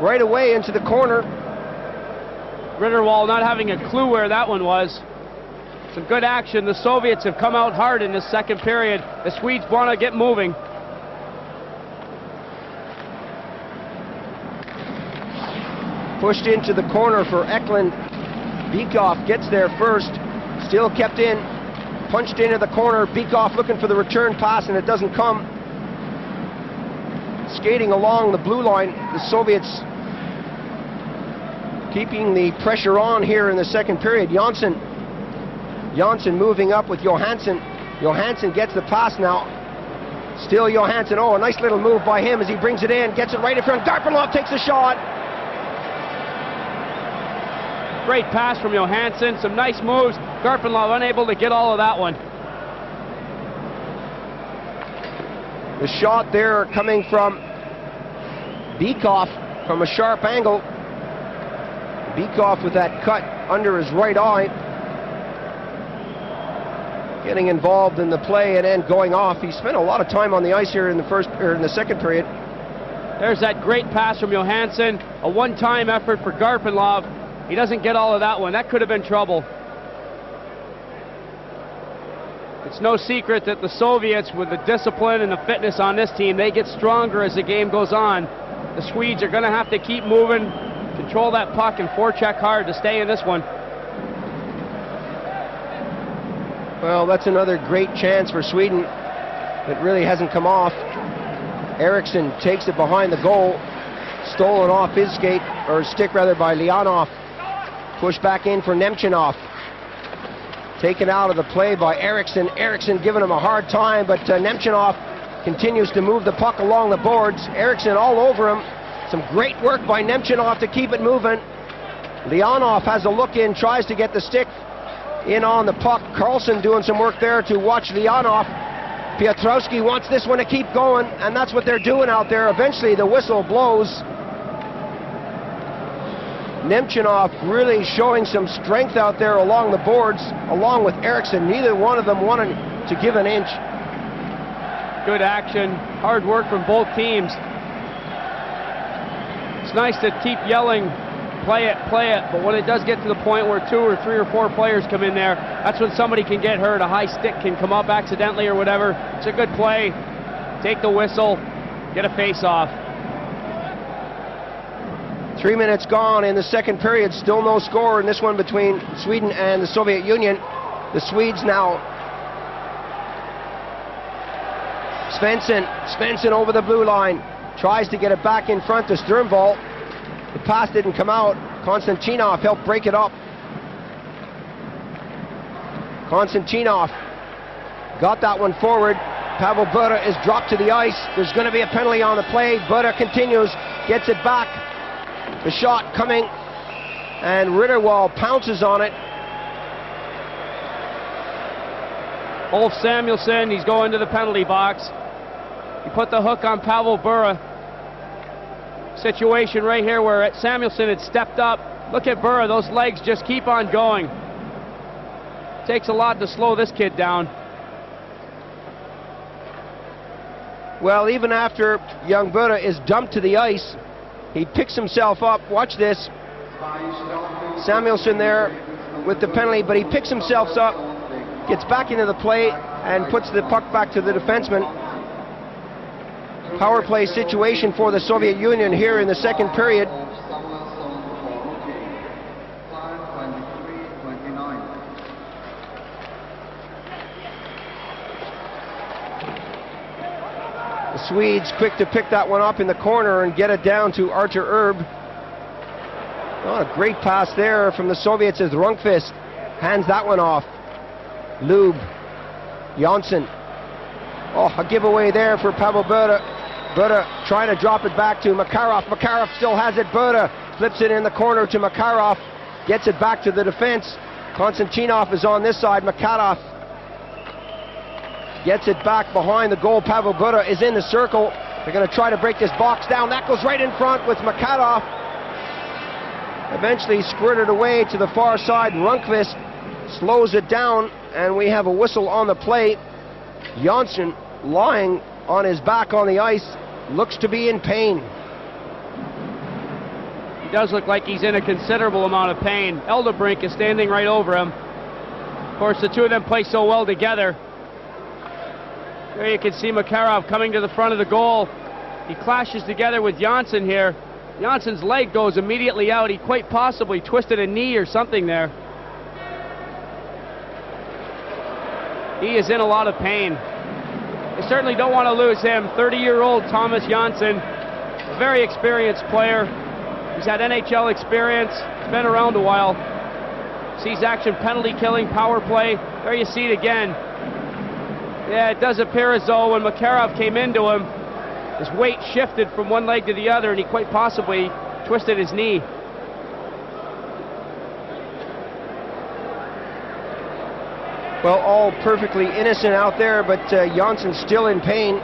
right away into the corner. Ritterwald not having a clue where that one was. Some good action. The Soviets have come out hard in this second period. The Swedes want to get moving. Pushed into the corner for Eklund. Bykov gets there first. Still kept in. Punched into the corner. Bykov looking for the return pass, and it doesn't come. Skating along the blue line, the Soviets keeping the pressure on here in the second period. Janssen moving up with Johansson. Johansson gets the pass now. Still Johansson. Oh, a nice little move by him as he brings it in. Gets it right in front. Garpenlov takes a shot. Great pass from Johansson. Some nice moves. Garpenlov unable to get all of that one. The shot there coming from Bykov from a sharp angle. Bykov with that cut under his right eye. Getting involved in the play and then going off. He spent a lot of time on the ice here in the second period. There's that great pass from Johansson. A one-time effort for Garpenlov. He doesn't get all of that one. That could have been trouble. It's no secret that the Soviets, with the discipline and the fitness on this team, they get stronger as the game goes on. The Swedes are going to have to keep moving, control that puck, and forecheck hard to stay in this one. Well, that's another great chance for Sweden. It really hasn't come off. Eriksson takes it behind the goal. Stolen off his skate, or stick rather, by Leonov. Pushed back in for Nemchinov. Taken out of the play by Eriksson. Eriksson giving him a hard time, but Nemchinov continues to move the puck along the boards. Eriksson all over him. Some great work by Nemchinov to keep it moving. Leonov has a look in, tries to get the stick in on the puck. Carlson doing some work there to watch Leonov. Piotrowski wants this one to keep going, and that's what they're doing out there. Eventually the whistle blows. Nemchinov really showing some strength out there along the boards, along with Eriksson. Neither one of them wanted to give an inch. Good action, hard work from both teams. It's nice to keep yelling, play it, but when it does get to the point where 2 or 3 or 4 players come in there, that's when somebody can get hurt. A high stick can come up accidentally or whatever. It's a good play. Take the whistle, get a face-off. 3 minutes gone in the second period, still no score in this one between Sweden and the Soviet Union. The Swedes now. Svensson over the blue line, tries to get it back in front to Sternvall. The pass didn't come out. Konstantinov helped break it up. Konstantinov got that one forward. Pavel Bure is dropped to the ice. There's going to be a penalty on the play. Bure continues, gets it back. The shot coming, and Ritterwall pounces on it. Ulf Samuelsson, he's going to the penalty box. He put the hook on Pavel Bure. Situation right here where Samuelsson had stepped up. Look at Bure, those legs just keep on going. Takes a lot to slow this kid down. Well, even after young Bure is dumped to the ice, he picks himself up. Watch this. Samuelsson there with the penalty, but he picks himself up, gets back into the play, and puts the puck back to the defenseman. Power play situation for the Soviet Union here in the second period. The Swedes quick to pick that one up in the corner and get it down to Artur Irbe. Oh, a great pass there from the Soviets as Rundqvist hands that one off. Lube, Janssen. Oh, a giveaway there for Pavel Bure. Bure trying to drop it back to Makarov. Makarov still has it. Bure flips it in the corner to Makarov. Gets it back to the defense. Konstantinov is on this side. Makarov gets it back behind the goal. Pavel Bure is in the circle. They're going to try to break this box down. That goes right in front with Makarov. Eventually squirted away to the far side. Rundqvist slows it down, and we have a whistle on the play. Janssen lying on his back on the ice, looks to be in pain. He does look like he's in a considerable amount of pain. Elderbrink is standing right over him. Of course, the two of them play so well together. There you can see Makarov coming to the front of the goal. He clashes together with Janssen here. Janssen's leg goes immediately out. He quite possibly twisted a knee or something there. He is in a lot of pain. They certainly don't want to lose him. 30-year-old Thomas Janssen, a very experienced player. He's had NHL experience, been around a while. Sees action, penalty killing, power play. There you see it again. Yeah, it does appear as though when Makarov came into him, his weight shifted from one leg to the other, and he quite possibly twisted his knee. Well, all perfectly innocent out there, but Janssen's still in pain.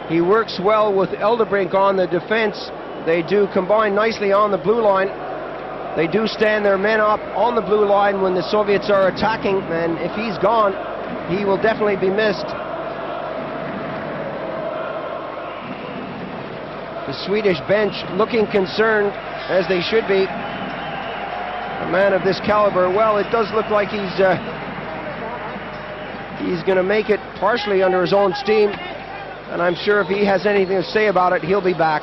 He works well with Elderbrink on the defense. They do combine nicely on the blue line. They do stand their men up on the blue line when the Soviets are attacking, and if he's gone, he will definitely be missed. The Swedish bench looking concerned, as they should be. A man of this caliber, well, it does look like he's going to make it partially under his own steam, and I'm sure if he has anything to say about it, he'll be back.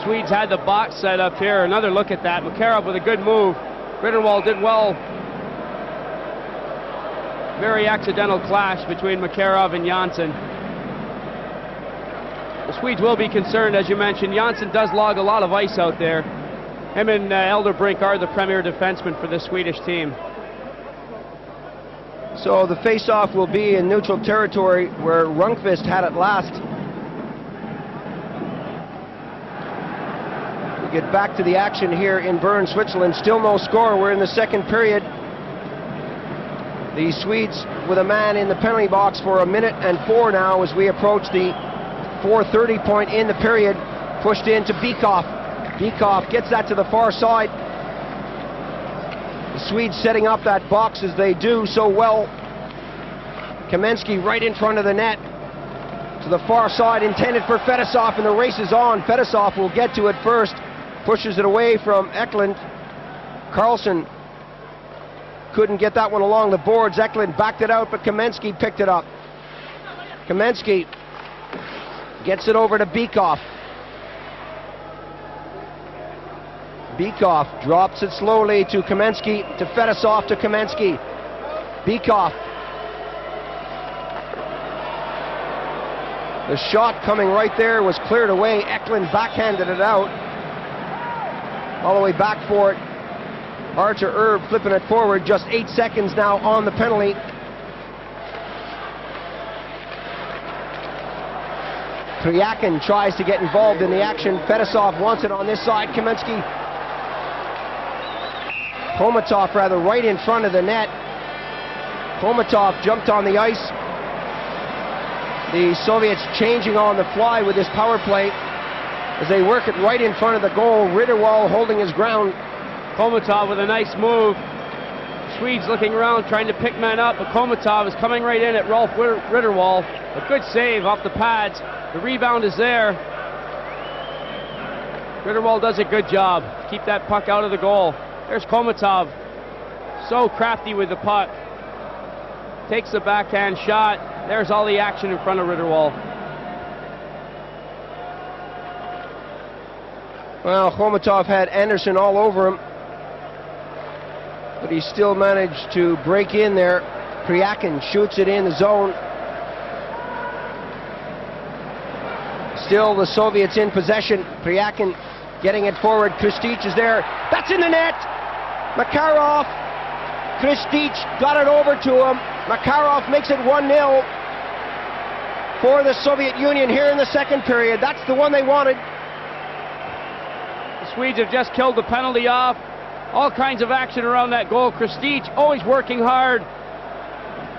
Swedes had the box set up here. Another look at that. Makarov with a good move. Ritterwall did well. Very accidental clash between Makarov and Janssen. The Swedes will be concerned, as you mentioned. Janssen does log a lot of ice out there. Him and Elderbrink are the premier defensemen for the Swedish team. So the face-off will be in neutral territory where Rundqvist had it last. get back to the action here in Bern, Switzerland. Still no score. We're in the second period. The Swedes with a man in the penalty box for 1 minute and 4 now as we approach the 4:30 point in the period. Pushed into Bykov. Bykov gets that to the far side. The Swedes setting up that box as they do so well. Kamensky right in front of the net. To the far side, intended for Fetisov, and the race is on. Fetisov will get to it first. Pushes it away from Eklund. Carlson couldn't get that one along the boards. Eklund backed it out, but Kamensky picked it up. Kamensky gets it over to Bykov. Bykov drops it slowly to Kamensky, to Fetisov, to Kamensky. Bykov. The shot coming right there was cleared away. Eklund backhanded it out. All the way back for it. Archer Irbe flipping it forward. Just 8 seconds now on the penalty. Prjahin tries to get involved in the action. Fetisov wants it on this side. Kamensky. Khomutov rather right in front of the net. Khomutov jumped on the ice. The Soviets changing on the fly with this power play as they work it right in front of the goal. Ritterwall holding his ground. Khomutov with a nice move. Swedes looking around, trying to pick men up, but Khomutov is coming right in at Rolf Ritterwall. A good save off the pads. The rebound is there. Ritterwall does a good job. Keep that puck out of the goal. There's Khomutov. So crafty with the puck. Takes the backhand shot. There's all the action in front of Ritterwall. Well, Khomutov had Anderson all over him, but he still managed to break in there. Prjahin shoots it in the zone. Still the Soviets in possession. Prjahin getting it forward. Hristich is there. That's in the net. Makarov. Hristich got it over to him. Makarov makes it 1-0 for the Soviet Union here in the second period. That's the one they wanted. The Swedes have just killed the penalty off. All kinds of action around that goal. Hristich always working hard.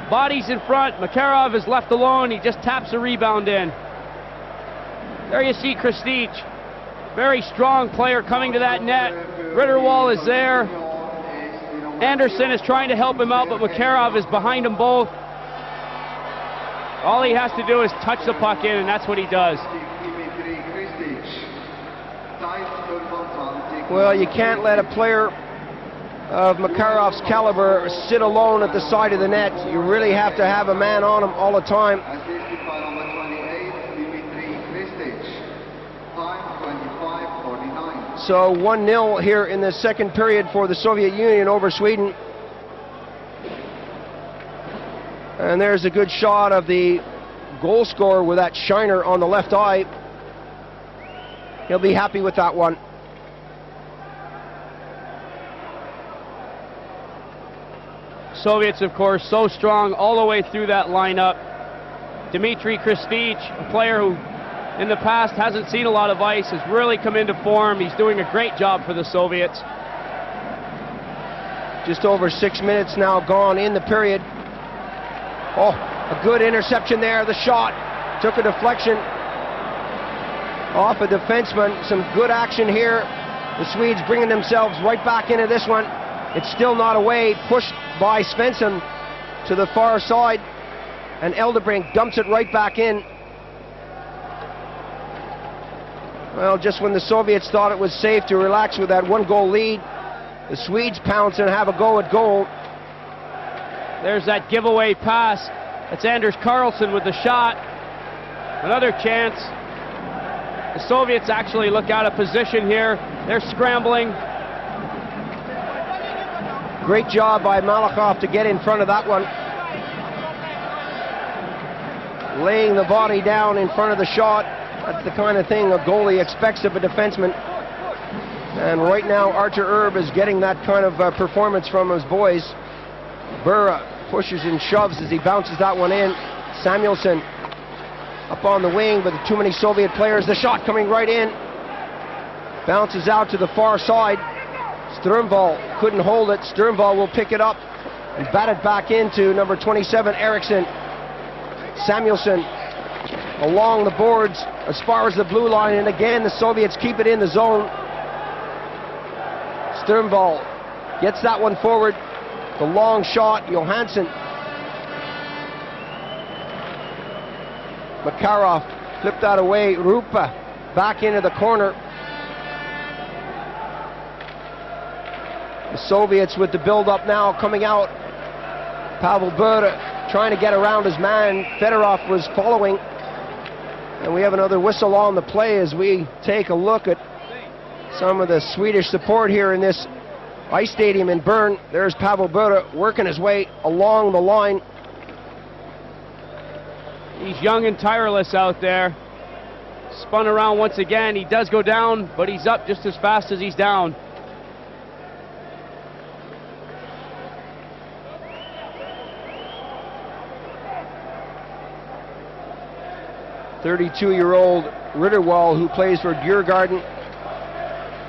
Bodies in front. Makarov is left alone. He just taps the rebound in. There you see Hristich. Very strong player coming to that net. Ritterwall is there. Anderson is trying to help him out, but Makarov is behind them both. All he has to do is touch the puck in, and that's what he does. Well, you can't let a player of Makarov's caliber sit alone at the side of the net. You really have to have a man on him all the time. So 1-0 here in the second period for the Soviet Union over Sweden. And there's a good shot of the goal scorer with that shiner on the left eye. He'll be happy with that one. Soviets, of course, so strong all the way through that lineup. Dmitry Hristich, a player who in the past hasn't seen a lot of ice, has really come into form. He's doing a great job for the Soviets. Just over 6 minutes now gone in the period. Oh, a good interception there. The shot took a deflection off a defenseman. Some good action here. The Swedes bringing themselves right back into this one. It's still not away. Pushed by Svensson to the far side. And Eldebrink dumps it right back in. Well, just when the Soviets thought it was safe to relax with that 1-goal lead, the Swedes pounce and have a go at goal. There's that giveaway pass. It's Anders Carlson with the shot. Another chance. The Soviets actually look out of position here. They're scrambling. Great job by Malakhov to get in front of that one. Laying the body down in front of the shot. That's the kind of thing a goalie expects of a defenseman. And right now, Archer Irbe is getting that kind of performance from his boys. Bure pushes and shoves as he bounces that one in. Samuelson up on the wing, but too many Soviet players. The shot coming right in. Bounces out to the far side. Sternvall couldn't hold it. Sternvall will pick it up and bat it back into number 27, Eriksson. Samuelsson along the boards as far as the blue line, and again the Soviets keep it in the zone. Sternvall gets that one forward. The long shot, Johansson. Makarov flipped that away. Rupa back into the corner. The Soviets with the build-up now coming out. Pavel Bure trying to get around his man. Feodorov was following. And we have another whistle on the play as we take a look at some of the Swedish support here in this ice stadium in Bern. There's Pavel Bure working his way along the line. He's young and tireless out there. Spun around once again. He does go down, but he's up just as fast as he's down. .32-year-old Ritterwall, who plays for Djurgården,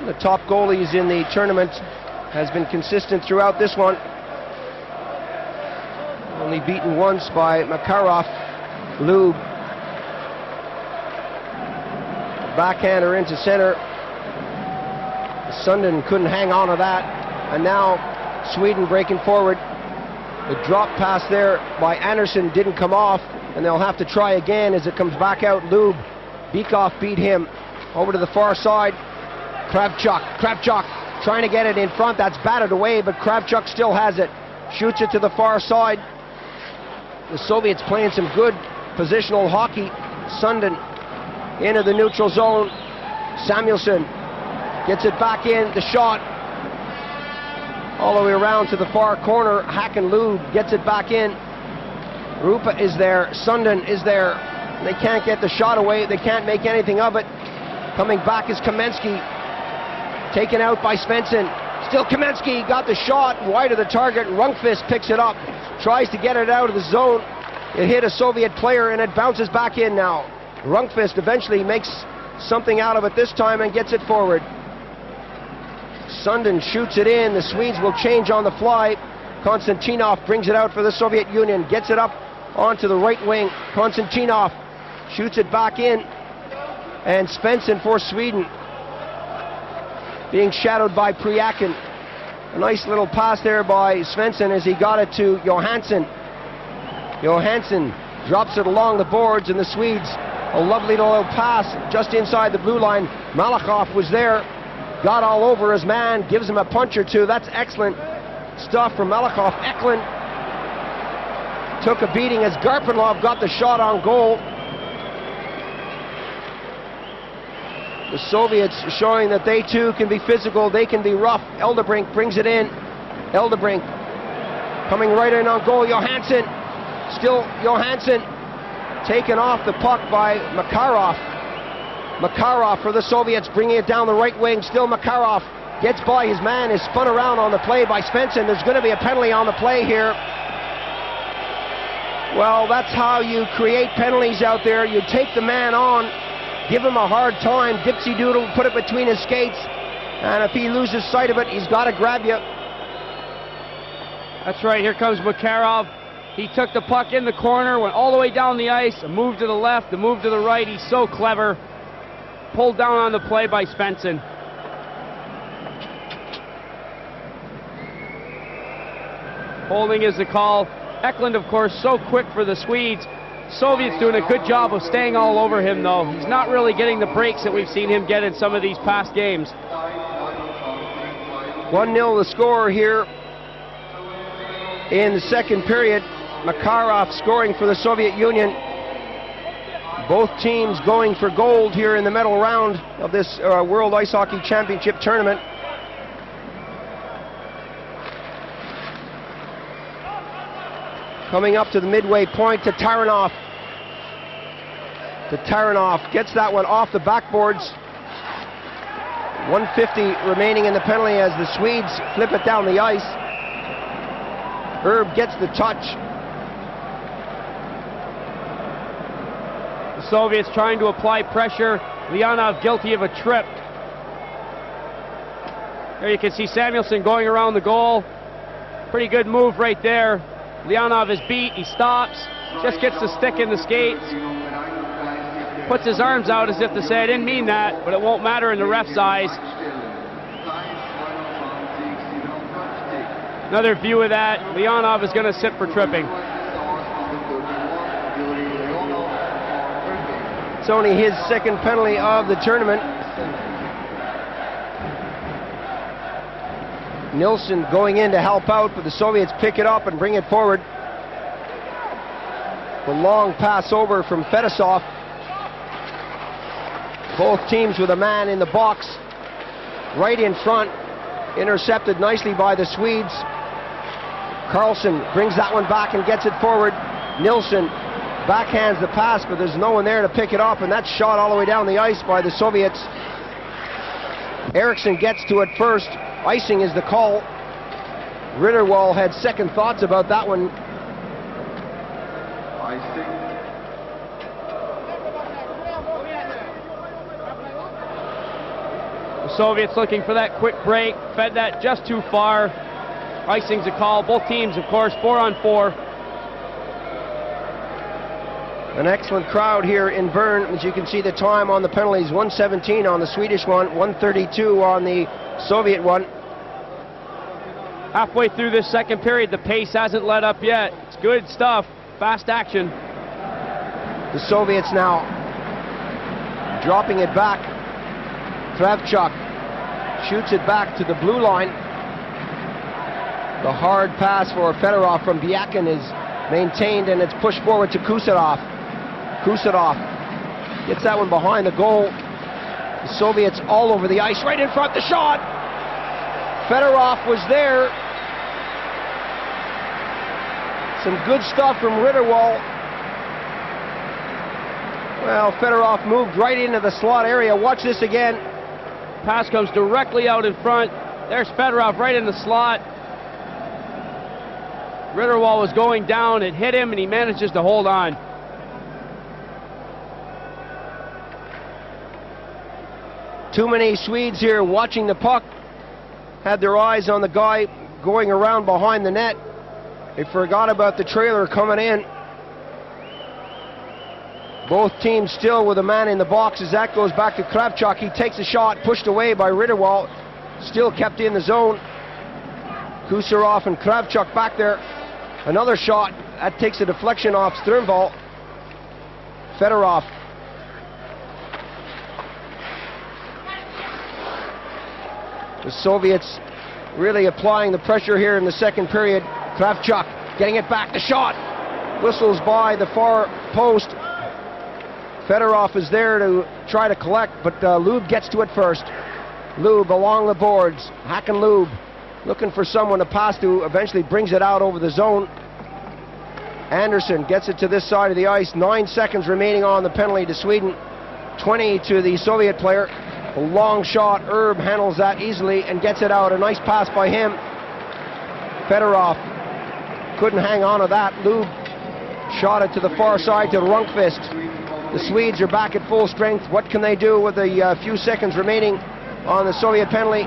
the top goalies in the tournament, has been consistent throughout this one. Only beaten once by Makarov. Lube. Backhander into center. Sundin couldn't hang on to that. And now Sweden breaking forward. The drop pass there by Andersson didn't come off, and they'll have to try again as it comes back out. Lube. Bykov beat him over to the far side. Kravchuk trying to get it in front. That's batted away, but Kravchuk still has it. Shoots it to the far side. The Soviets playing some good positional hockey. Sundin into the neutral zone. Samuelsson gets it back in. The shot all the way around to the far corner. Hakan Lube gets it back in. Rupa is there. Sundin is there. They can't get the shot away. They can't make anything of it. Coming back is Kamensky. Taken out by Svensson. Still Kamensky got the shot wide of the target. Rundqvist picks it up. Tries to get it out of the zone. It hit a Soviet player and it bounces back in now. Rundqvist eventually makes something out of it this time and gets it forward. Sundin shoots it in. The Swedes will change on the fly. Konstantinov brings it out for the Soviet Union. Gets it up onto the right wing. Konstantinov shoots it back in. And Svensson for Sweden, being shadowed by Prjahin. A nice little pass there by Svensson as he got it to Johansson. Johansson drops it along the boards, and the Swedes, a lovely little pass just inside the blue line. Malakhov was there, got all over his man, gives him a punch or two. That's excellent stuff from Malakhov. Eklund took a beating as Garpenlov got the shot on goal. The Soviets showing that they too can be physical, they can be rough. Eldebrink brings it in. Eldebrink coming right in on goal. Johansson, still Johansson, taken off the puck by Makarov. Makarov for the Soviets, bringing it down the right wing. Still Makarov gets by his man, is spun around on the play by Svensson. There's going to be a penalty on the play here. Well, that's how you create penalties out there. You take the man on, give him a hard time, Dipsy Doodle, put it between his skates, and if he loses sight of it, he's got to grab you. That's right, here comes Makarov. He took the puck in the corner, went all the way down the ice, a move to the left, a move to the right. He's so clever. Pulled down on the play by Svensson. Holding is the call. Eklund, of course, so quick for the Swedes. Soviets doing a good job of staying all over him, though. He's not really getting the breaks that we've seen him get in some of these past games. 1-0 the score here in the second period. Makarov scoring for the Soviet Union. Both teams going for gold here in the medal round of this World Ice Hockey Championship tournament. Coming up to the midway point, Tatarinov. Tatarinov gets that one off the backboards. 1:50 remaining in the penalty as the Swedes flip it down the ice. Irbe gets the touch. The Soviets trying to apply pressure. Leonov guilty of a trip. There you can see Samuelson going around the goal. Pretty good move right there. Leonov is beat, he stops, just gets the stick in the skates, puts his arms out as if to say, I didn't mean that, but it won't matter in the ref's eyes. Another view of that. Leonov is going to sit for tripping. It's only his second penalty of the tournament. Nilsson going in to help out, but the Soviets pick it up and bring it forward. The long pass over from Fetisov. Both teams with a man in the box, right in front, intercepted nicely by the Swedes. Carlson brings that one back and gets it forward. Nilsson backhands the pass, but there's no one there to pick it up, and that's shot all the way down the ice by the Soviets. Eriksson gets to it first. Icing is the call. Ritterwall had second thoughts about that one. The Soviets looking for that quick break, fed that just too far. Icing's a call. Both teams, of course, 4-on-4. An excellent crowd here in Bern. As you can see, the time on the penalties, 1:17 on the Swedish one, 1:32 on the Soviet one. Halfway through this second period, the pace hasn't let up yet. It's good stuff, fast action. The Soviets now dropping it back. Kravchuk shoots it back to the blue line. The hard pass for Feodorov from Byakin is maintained, and it's pushed forward to Gusarov. Gusarov gets that one behind the goal. The Soviets all over the ice, right in front, the shot! Feodorov was there. Some good stuff from Ritterwall. Well, Feodorov moved right into the slot area. Watch this again. Pass comes directly out in front. There's Feodorov right in the slot. Ritterwall was going down. It hit him, and he manages to hold on. Too many Swedes here watching the puck. Had their eyes on the guy going around behind the net. They forgot about the trailer coming in. Both teams still with a man in the box as that goes back to Kravchuk. He takes a shot, pushed away by Ritterwall. Still kept in the zone. Gusarov and Kravchuk back there. Another shot. That takes a deflection off Sternvall. Feodorov. The Soviets really applying the pressure here in the second period. Kravchuk getting it back. The shot whistles by the far post. Feodorov is there to try to collect, but Lube gets to it first. Lube along the boards. Hacken Lube looking for someone to pass to. Eventually brings it out over the zone. Anderson gets it to this side of the ice. 9 seconds remaining on the penalty to Sweden. 20 to the Soviet player. A long shot. Irbe handles that easily and gets it out. A nice pass by him. Feodorov couldn't hang on to that. Lube shot it to the far side to Rundqvist. The Swedes are back at full strength. What can they do with a few seconds remaining on the Soviet penalty?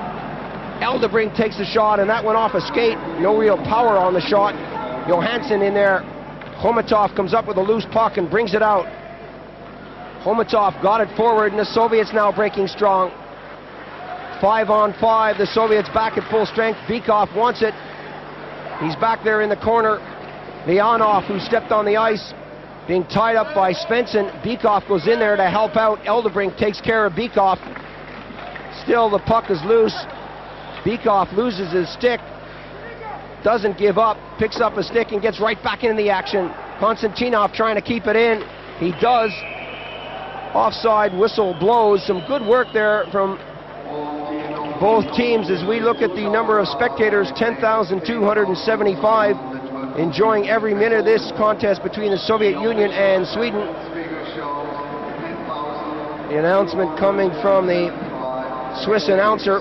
Eldebrink takes the shot, and that went off a skate. No real power on the shot. Johansson in there. Khomutov comes up with a loose puck and brings it out. Khomutov got it forward, and the Soviets now breaking strong. 5-on-5, the Soviets back at full strength. Bykov wants it. He's back there in the corner. Leonov, who stepped on the ice, being tied up by Svensson. Bykov goes in there to help out. Eldebrink takes care of Bykov. Still, the puck is loose. Bykov loses his stick. Doesn't give up. Picks up a stick and gets right back into the action. Konstantinov trying to keep it in. He does. Offside whistle blows. Some good work there from both teams as we look at the number of spectators. 10,275 enjoying every minute of this contest between the Soviet Union and Sweden. The announcement coming from the Swiss announcer.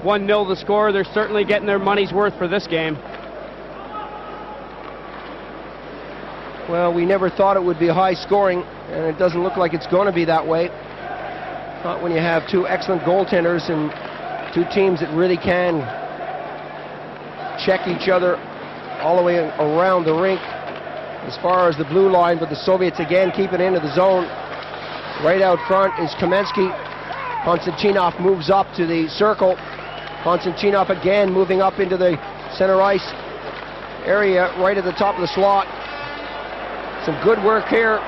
"1-0 the score." They're certainly getting their money's worth for this game. Well, we never thought it would be high scoring, and it doesn't look like it's going to be that way. Not when you have two excellent goaltenders and two teams that really can check each other all the way around the rink as far as the blue line, but the Soviets again keep it into the zone. Right out front is Kamensky. Konstantinov moves up to the circle. Konstantinov again moving up into the center ice area right at the top of the slot. Some good work here.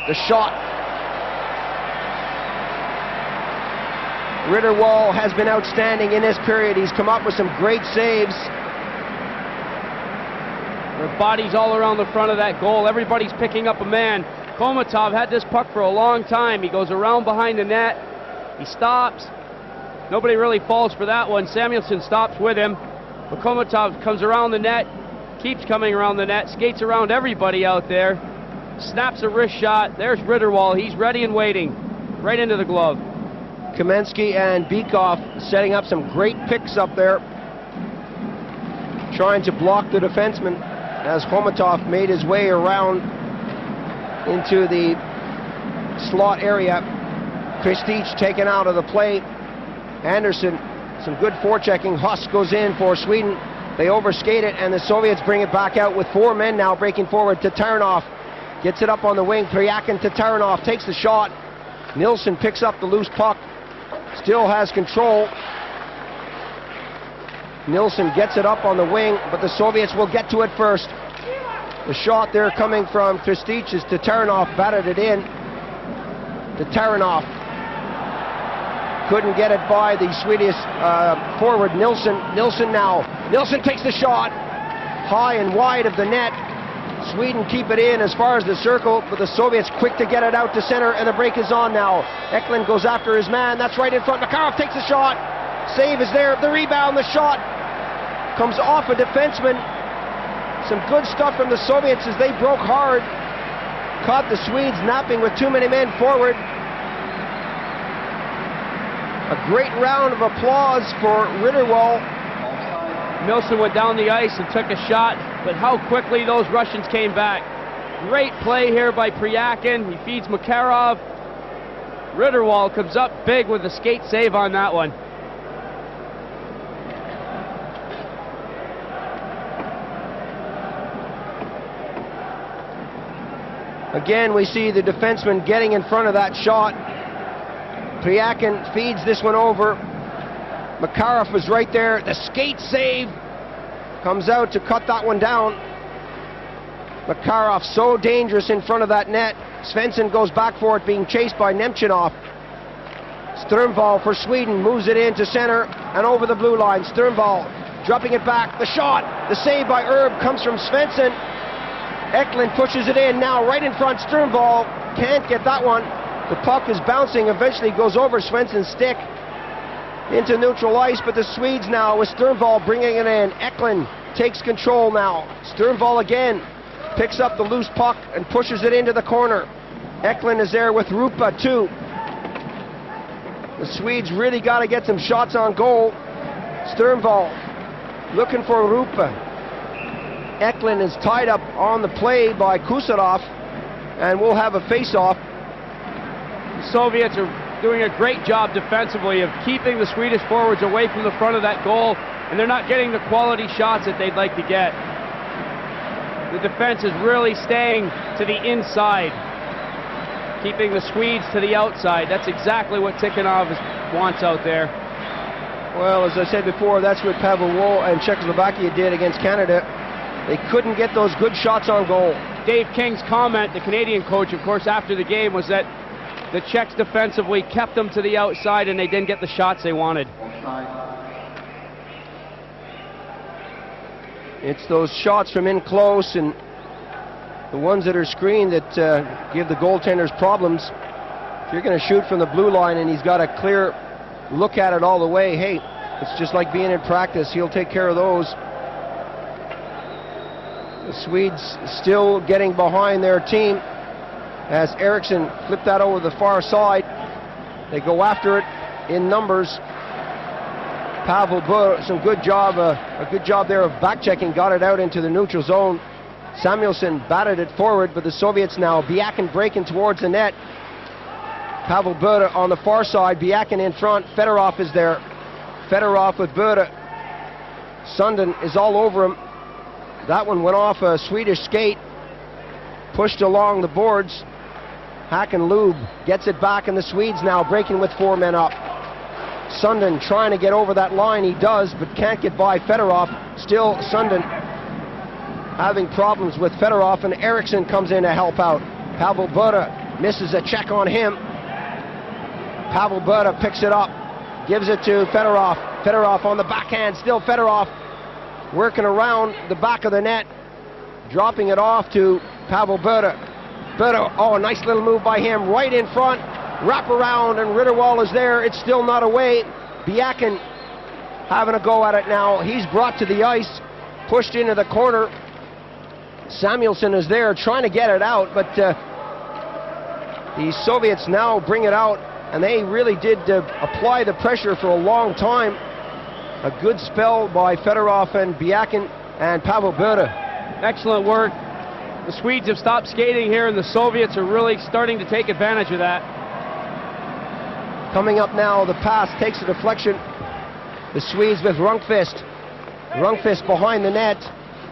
The shot. Ritterwall has been outstanding in this period. He's come up with some great saves. Their bodies all around the front of that goal. Everybody's picking up a man. Khomutov had this puck for a long time. He goes around behind the net. He stops. Nobody really falls for that one. Samuelson stops with him. But Khomutov comes around the net, keeps coming around the net, skates around everybody out there, snaps a wrist shot. There's Ritterwall. He's ready and waiting. Right into the glove. Kamensky and Bykov setting up some great picks up there, trying to block the defenseman as Khomutov made his way around into the slot area. Hristich taken out of the play. Anderson, some good forechecking. Huss goes in for Sweden. They overskate it, and the Soviets bring it back out with four men now breaking forward. Tatarinov gets it up on the wing. Prjahin, Tatarinov takes the shot. Nilsson picks up the loose puck. Still has control. Nilsson gets it up on the wing, but the Soviets will get to it first. The shot there coming from Hristich as Tatarinov batted it in. Tatarinov couldn't get it by the Swedish forward Nilsson. Nilsson now. Nilsson takes the shot high and wide of the net. Sweden keep it in as far as the circle, but the Soviets quick to get it out to center, and the break is on now. Eklund goes after his man. That's right in front. Makarov takes the shot. Save is there. The rebound, the shot comes off a defenseman. Some good stuff from the Soviets as they broke hard. Caught the Swedes napping with too many men forward. A great round of applause for Ritterwall. Nilsson went down the ice and took a shot, but how quickly those Russians came back. Great play here by Prjahin. He feeds Makarov. Ritterwall comes up big with a skate save on that one. Again, we see the defenseman getting in front of that shot. Prjahin feeds this one over. Makarov was right there. The skate save comes out to cut that one down. Makarov so dangerous in front of that net. Svensson goes back for it, being chased by Nemchinov. Strömvall for Sweden moves it into center and over the blue line. Strömvall dropping it back. The shot, the save by Irbe comes from Svensson. Eklund pushes it in now right in front. Strömvall can't get that one. The puck is bouncing, eventually goes over Svensson's stick into neutral ice, but the Swedes now with Strömvall bringing it in. Eklund takes control now. Strömvall again picks up the loose puck and pushes it into the corner. Eklund is there with Rupa too. The Swedes really got to get some shots on goal. Strömvall looking for Rupa. Eklund is tied up on the play by Gusarov, and we'll have a face-off. The Soviets are doing a great job defensively of keeping the Swedish forwards away from the front of that goal, and they're not getting the quality shots that they'd like to get. The defense is really staying to the inside, keeping the Swedes to the outside. That's exactly what Tatarinov wants out there. Well, as I said before, that's what Pavel Woll and Czechoslovakia did against Canada. They couldn't get those good shots on goal. Dave King's comment, the Canadian coach, of course, after the game, was that the Czechs defensively kept them to the outside and they didn't get the shots they wanted. It's those shots from in close and the ones that are screened that give the goaltenders problems. If you're going to shoot from the blue line and he's got a clear look at it all the way, hey, it's just like being in practice. He'll take care of those. The Swedes still getting behind their team as Eriksson flipped that over the far side. They go after it in numbers. Pavel Bure, some good job, a good job there of back checking, got it out into the neutral zone. Samuelson batted it forward, but the Soviets now. Byakin breaking towards the net. Pavel Bure on the far side. Byakin in front. Feodorov is there. Feodorov with Bure. Sundin is all over him. That one went off a Swedish skate. Pushed along the boards. Hakan Lube gets it back, and the Swedes now breaking with 4 men up. Sundin trying to get over that line. He does, but can't get by Feodorov. Still Sundin having problems with Feodorov, and Eriksson comes in to help out. Pavel Bure misses a check on him. Pavel Bure picks it up, gives it to Feodorov. Feodorov on the backhand, still Feodorov working around the back of the net, dropping it off to Pavel Bure. Bure, oh, a nice little move by him, right in front, wrap around, and Ritterwald is there. It's still not away. Byakin having a go at it now. He's brought to the ice, pushed into the corner. Samuelson is there trying to get it out, but the Soviets now bring it out, and they really did apply the pressure for a long time. A good spell by Feodorov and Byakin and Pavel Bure. Excellent work. The Swedes have stopped skating here, and the Soviets are really starting to take advantage of that. Coming up now, the pass takes a deflection. The Swedes with Rundqvist. Rundqvist behind the net,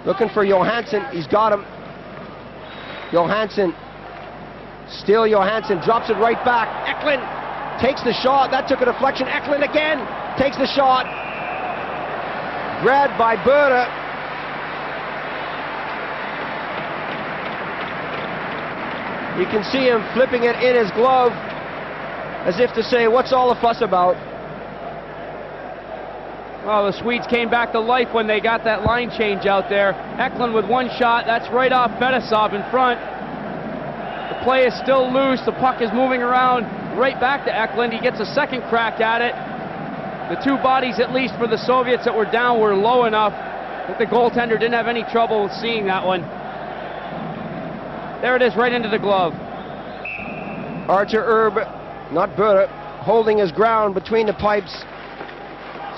looking for Johansson. He's got him. Johansson. Still Johansson drops it right back. Eklund takes the shot. That took a deflection. Eklund again takes the shot. Grabbed by Bure. You can see him flipping it in his glove as if to say, what's all the fuss about? Well, the Swedes came back to life when they got that line change out there. Eklund with one shot. That's right off Fetisov in front. The play is still loose. The puck is moving around right back to Eklund. He gets a second crack at it. The two bodies, at least for the Soviets that were down, were low enough that the goaltender didn't have any trouble with seeing that one. There it is, right into the glove. Artur Irbe, not Bure, holding his ground between the pipes.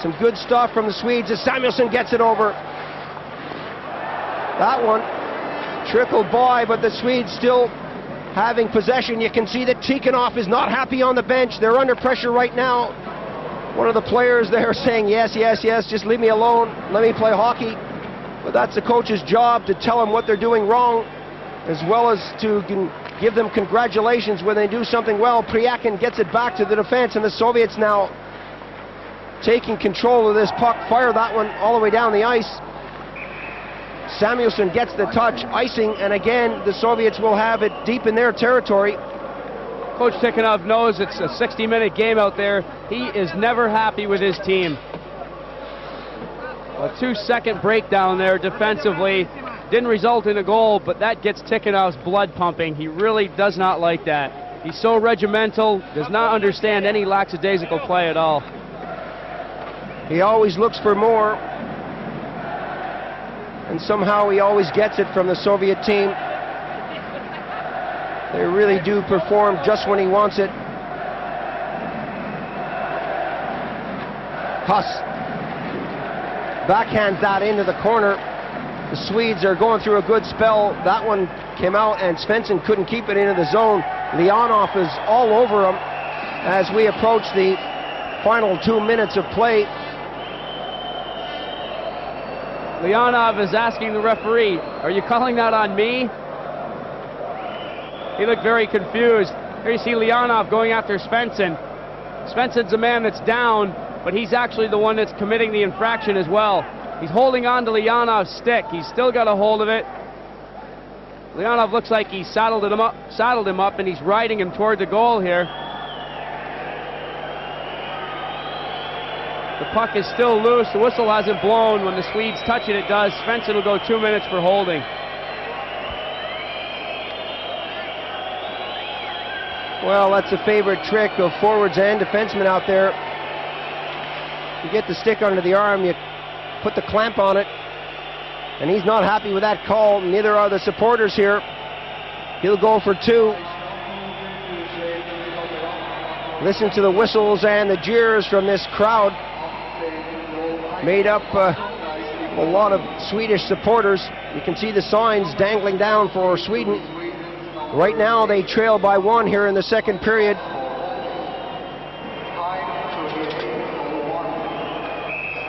Some good stuff from the Swedes as Samuelson gets it over. That one trickled by, but the Swedes still having possession. You can see that Tatarinov is not happy on the bench. They're under pressure right now. One of the players there saying, yes, yes, yes, just leave me alone, let me play hockey. But that's the coach's job, to tell them what they're doing wrong, as well as to give them congratulations when they do something well. Prjahin gets it back to the defense, and the Soviets now taking control of this puck, fire that one all the way down the ice. Samuelson gets the touch, icing, and again the Soviets will have it deep in their territory. Coach Tikhonov knows it's a 60-minute game out there. He is never happy with his team. A 2-second breakdown there defensively. Didn't result in a goal, but that gets Tikhonov's blood pumping. He really does not like that. He's so regimental, does not understand any lackadaisical play at all. He always looks for more, and somehow he always gets it from the Soviet team. They really do perform just when he wants it. Huss backhands that into the corner. The Swedes are going through a good spell. That one came out, and Svensson couldn't keep it into the zone. Leonov is all over him as we approach the final 2 minutes of play. Leonov is asking the referee, are you calling that on me? He looked very confused. Here you see Leonov going after Svensson. Svensson's a man that's down, but he's actually the one that's committing the infraction as well. He's holding on to Leonov's stick. He's still got a hold of it. Leonov looks like he saddled him up, and he's riding him toward the goal here. The puck is still loose. The whistle hasn't blown. When the Swedes touch it, it does. Svensson will go 2 minutes for holding. Well, that's a favorite trick of forwards and defensemen out there. You get the stick under the arm, you put the clamp on it, and he's not happy with that call. Neither are the supporters here. He'll go for 2. Listen to the whistles and the jeers from this crowd, made up a lot of Swedish supporters. You can see the signs dangling down for Sweden. Right now they trail by 1 here in the second period.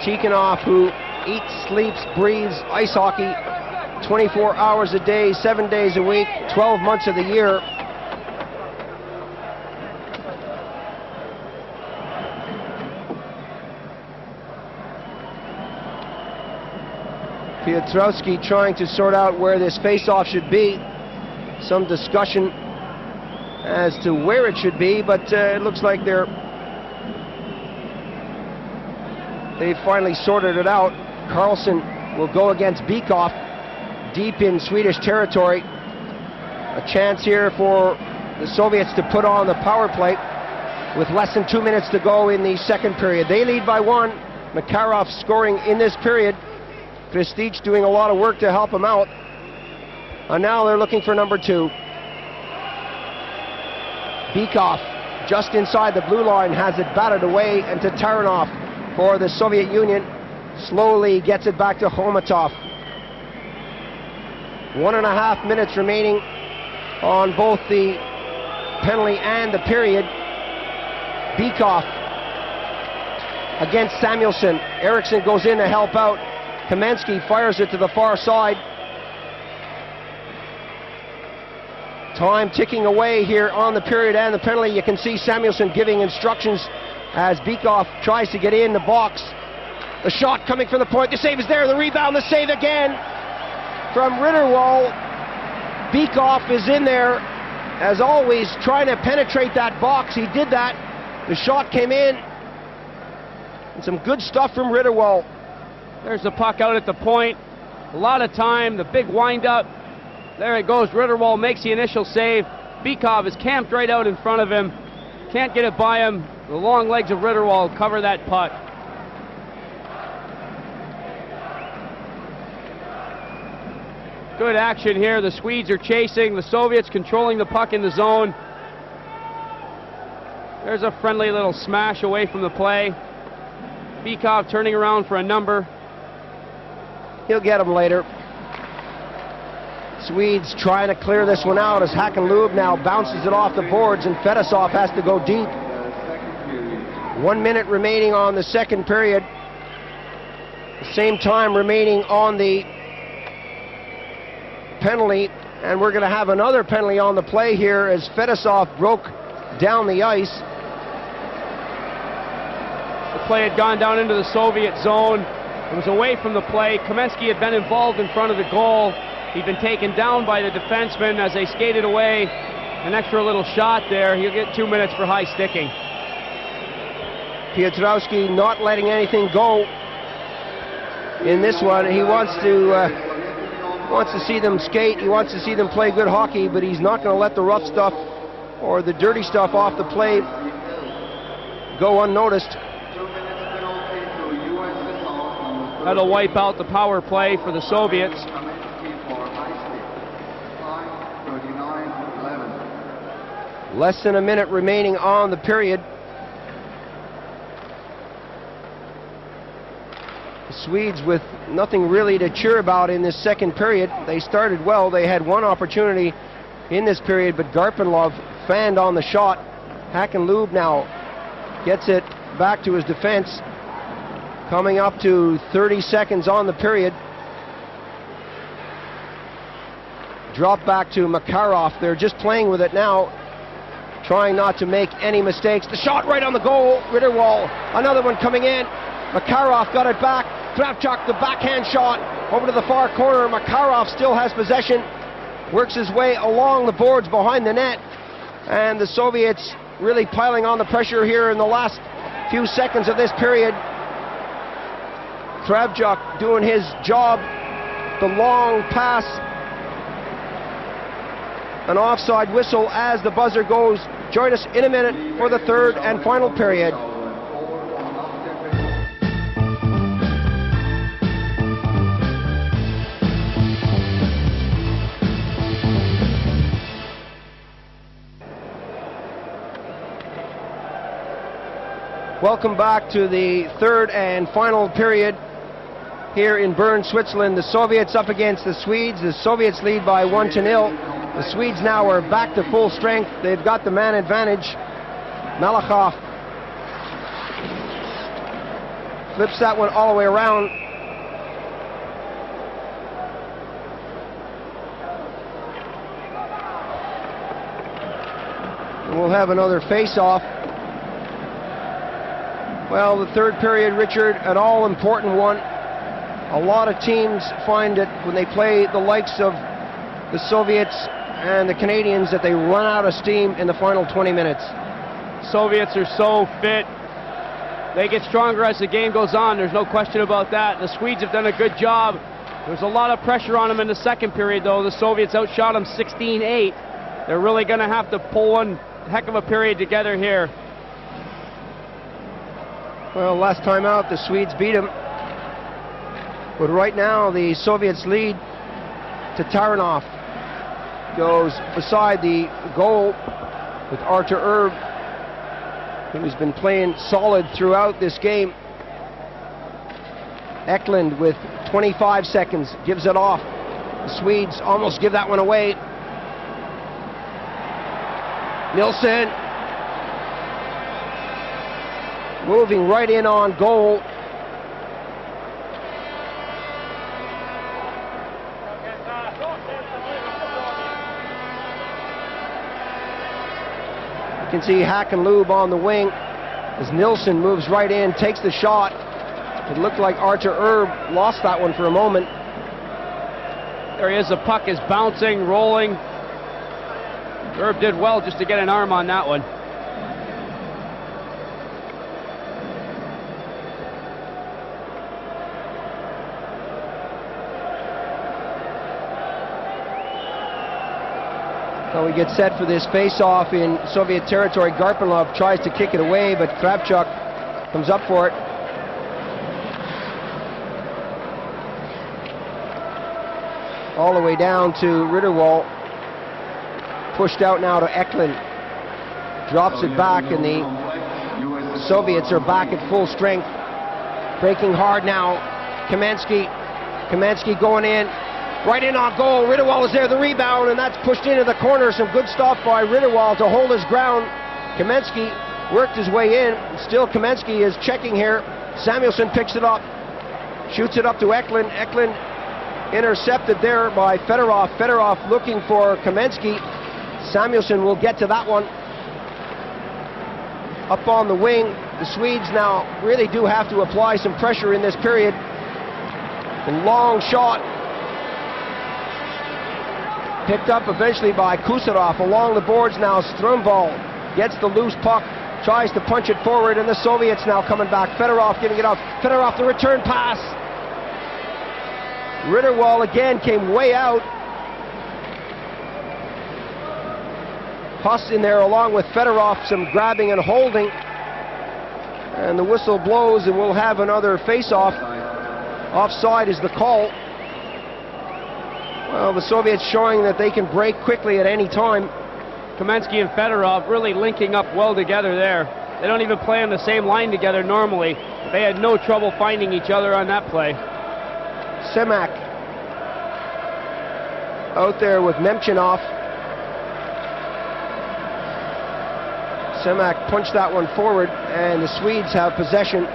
Tikhonov, who eats, sleeps, breathes ice hockey 24 hours a day, 7 days a week, 12 months of the year. Piotrowski trying to sort out where this face-off should be. Some discussion as to where it should be, but it looks like they've finally sorted it out. Carlson will go against Bykov, deep in Swedish territory. A chance here for the Soviets to put on the power play with less than 2 minutes to go in the second period. They lead by 1. Makarov scoring in this period. Hristich doing a lot of work to help him out. And now they're looking for number 2. Bykov, just inside the blue line, has it batted away, and Tatarinov for the Soviet Union slowly gets it back to Khomutov. 1.5 minutes remaining on both the penalty and the period. Bykov against Samuelsson. Eriksson goes in to help out. Kamensky fires it to the far side. Time ticking away here on the period and the penalty. You can see Samuelsson giving instructions as Bykov tries to get in the box. The shot coming from the point. The save is there. The rebound, the save again from Ritterwald. Bykov is in there, as always, trying to penetrate that box. He did that. The shot came in. And some good stuff from Ritterwald. There's the puck out at the point. A lot of time. The big wind-up. There it goes. Ritterwald makes the initial save. Bykov is camped right out in front of him. Can't get it by him. The long legs of Ritterwald cover that puck. Good action here. The Swedes are chasing. The Soviets controlling the puck in the zone. There's a friendly little smash away from the play. Bykov turning around for a number. He'll get him later. Swedes trying to clear this one out as Hakanlub now bounces it off the boards and Fetisov has to go deep. 1 minute remaining on the second period. The same time remaining on the penalty, and we're going to have another penalty on the play here as Fetisov broke down the ice. The play had gone down into the Soviet zone. It was away from the play. Kamensky had been involved in front of the goal. He'd been taken down by the defenseman as they skated away. An extra little shot there. He'll get 2 minutes for high sticking. Piotrowski not letting anything go in this one. He wants to see them skate. He wants to see them play good hockey, but he's not going to let the rough stuff or the dirty stuff off the play go unnoticed. That'll wipe out the power play for the Soviets. Less than a minute remaining on the period. The Swedes with nothing really to cheer about in this second period. They started well. They had one opportunity in this period, but Garpenlov fanned on the shot. Hakanlub now gets it back to his defense. Coming up to 30 seconds on the period. Drop back to Makarov. They're just playing with it now, trying not to make any mistakes. The shot right on the goal. Ritterwald, another one coming in. Makarov got it back. Kravchuk, the backhand shot over to the far corner. Makarov still has possession. Works his way along the boards behind the net. And the Soviets really piling on the pressure here in the last few seconds of this period. Kravchuk doing his job. The long pass. An offside whistle as the buzzer goes. Join us in a minute for the third and final period. Welcome back to the third and final period. here in Bern, Switzerland. The Soviets up against the Swedes. The Soviets lead by 1-0. The Swedes now are back to full strength. They've got the man advantage. Malakhov flips that one all the way around. And we'll have another face-off. Well, the third period, Richard, an all-important one. A lot of teams find that when they play the likes of the Soviets and the Canadians that they run out of steam in the final 20 minutes. Soviets are so fit. They get stronger as the game goes on. There's no question about that. The Swedes have done a good job. There's a lot of pressure on them in the second period, though. The Soviets outshot them 16-8. They're really going to have to pull one heck of a period together here. Well, last time out, the Swedes beat them. But right now, the Soviets lead. Tatarinov goes beside the goal with Artur Irbe, who's been playing solid throughout this game. Eklund with 25 seconds gives it off. The Swedes almost give that one away. Nilsson moving right in on goal. You can see Hack and Lube on the wing as Nilsson moves right in, takes the shot. It looked like Artur Irbe lost that one for a moment. There he is, the puck is bouncing, rolling. Irbe did well just to get an arm on that one. So we get set for this face-off in Soviet territory. Garpenlov tries to kick it away, but Kravchuk comes up for it. All the way down to Ritterwald. Pushed out now to Eklund. Drops it back, and the Soviets are back at full strength. Breaking hard now. Kamensky going in. Right in on goal. Ritterwald is there, the rebound, and that's pushed into the corner. Some good stuff by Ritterwald to hold his ground. Kamensky worked his way in. Still Kamensky is checking here. Samuelsson picks it up. Shoots it up to Eklund. Eklund intercepted there by Feodorov. Feodorov looking for Kamensky. Samuelsson will get to that one. Up on the wing. The Swedes now really do have to apply some pressure in this period. A long shot. Picked up eventually by Gusarov. Along the boards now, Strömvall gets the loose puck, tries to punch it forward, and the Soviets now coming back. Feodorov getting it off. Feodorov, the return pass. Ritterwald again came way out. Huss in there along with Feodorov, some grabbing and holding. And the whistle blows, and we'll have another face-off. Offside is the call. Well, the Soviets showing that they can break quickly at any time. Kamensky and Feodorov really linking up well together there. They don't even play on the same line together normally. They had no trouble finding each other on that play. Semak out there with Nemchinov. Semak punched that one forward, and the Swedes have possession.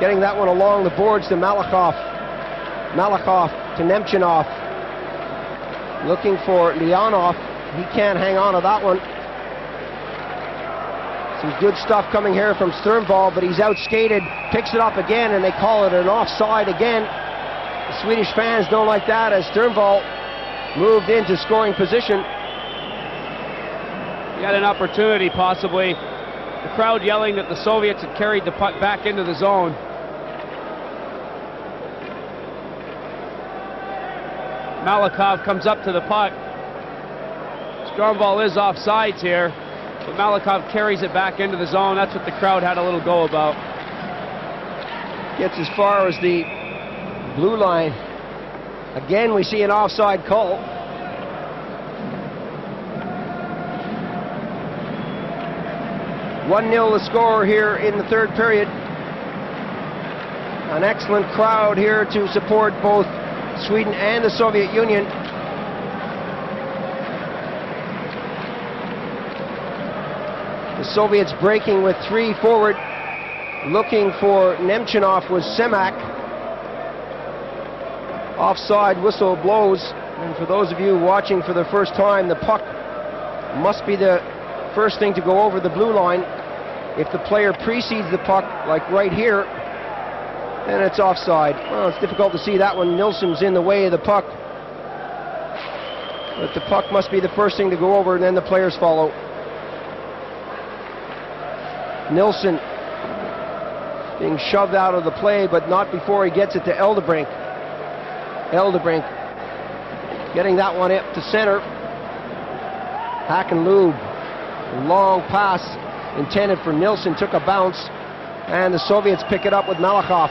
Getting that one along the boards to Malakhov. Malakhov to Nemchinov. Looking for Leonov. He can't hang on to that one. Some good stuff coming here from Strömvall, but he's outskated. Picks it up again, and they call it an offside again. The Swedish fans don't like that as Strömvall moved into scoring position. He had an opportunity, possibly. The crowd yelling that the Soviets had carried the puck back into the zone. Malakhov comes up to the puck. Strömvall is off sides here, but Malakhov carries it back into the zone. That's what the crowd had a little go about. Gets as far as the blue line. Again, we see an offside call. "1-0 the score here in the third period. An excellent crowd here to support both Sweden and the Soviet Union. The Soviets breaking with 3 forward. Looking for Nemchinov was Semak. Offside whistle blows. And for those of you watching for the first time, the puck must be the first thing to go over the blue line. If the player precedes the puck, like right here, then it's offside. Well, it's difficult to see that one. Nilsson's in the way of the puck. But the puck must be the first thing to go over, and then the players follow. Nilsson being shoved out of the play, but not before he gets it to Eldebrink. Eldebrink getting that one up to center. Hakenlube, long pass intended for Nilsson, took a bounce, and the Soviets pick it up with Malakhov.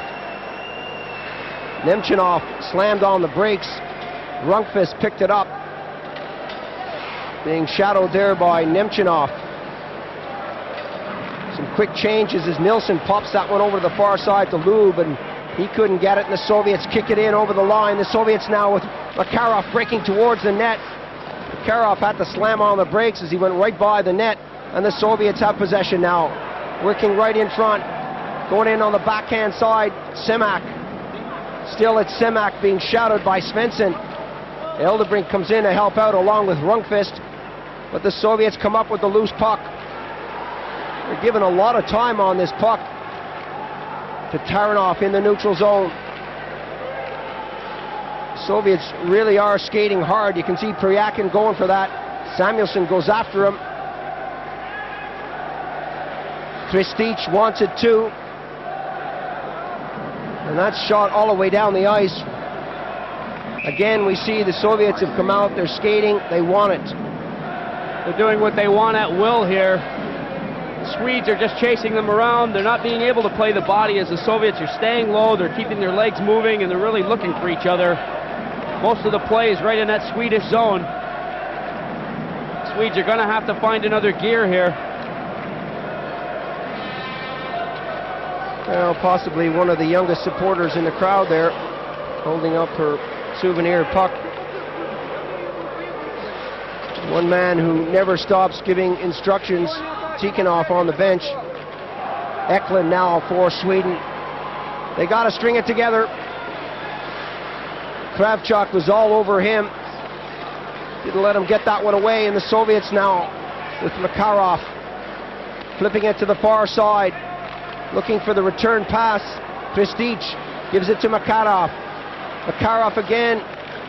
Nemchinov slammed on the brakes. Rundqvist picked it up, being shadowed there by Nemchinov. Some quick changes as Nilsson pops that one over to the far side to Lube, and he couldn't get it, and the Soviets kick it in over the line. The Soviets now with Makarov breaking towards the net. Makarov had to slam on the brakes as he went right by the net, and the Soviets have possession now. Working right in front, going in on the backhand side, Semak. Still it's Semak being shadowed by Svensson. Eldebrink comes in to help out along with Rundqvist, but the Soviets come up with the loose puck. They're given a lot of time on this puck. Tatarinov in the neutral zone. Soviets really are skating hard. You can see Prjahin going for that. Samuelson goes after him. Hristich wants it too. And that's shot all the way down the ice. Again, we see the Soviets have come out. They're skating. They want it. They're doing what they want at will here. The Swedes are just chasing them around. They're not being able to play the body as the Soviets are staying low. They're keeping their legs moving, and they're really looking for each other. Most of the play is right in that Swedish zone. Swedes are going to have to find another gear here. Well, possibly one of the youngest supporters in the crowd there, holding up her souvenir puck. One man who never stops giving instructions, Tatarinov on the bench. Eklund now for Sweden. They got to string it together. Kravchuk was all over him. Didn't let him get that one away, and the Soviets now with Makarov flipping it to the far side, looking for the return pass. Hristich gives it to Makarov. Makarov again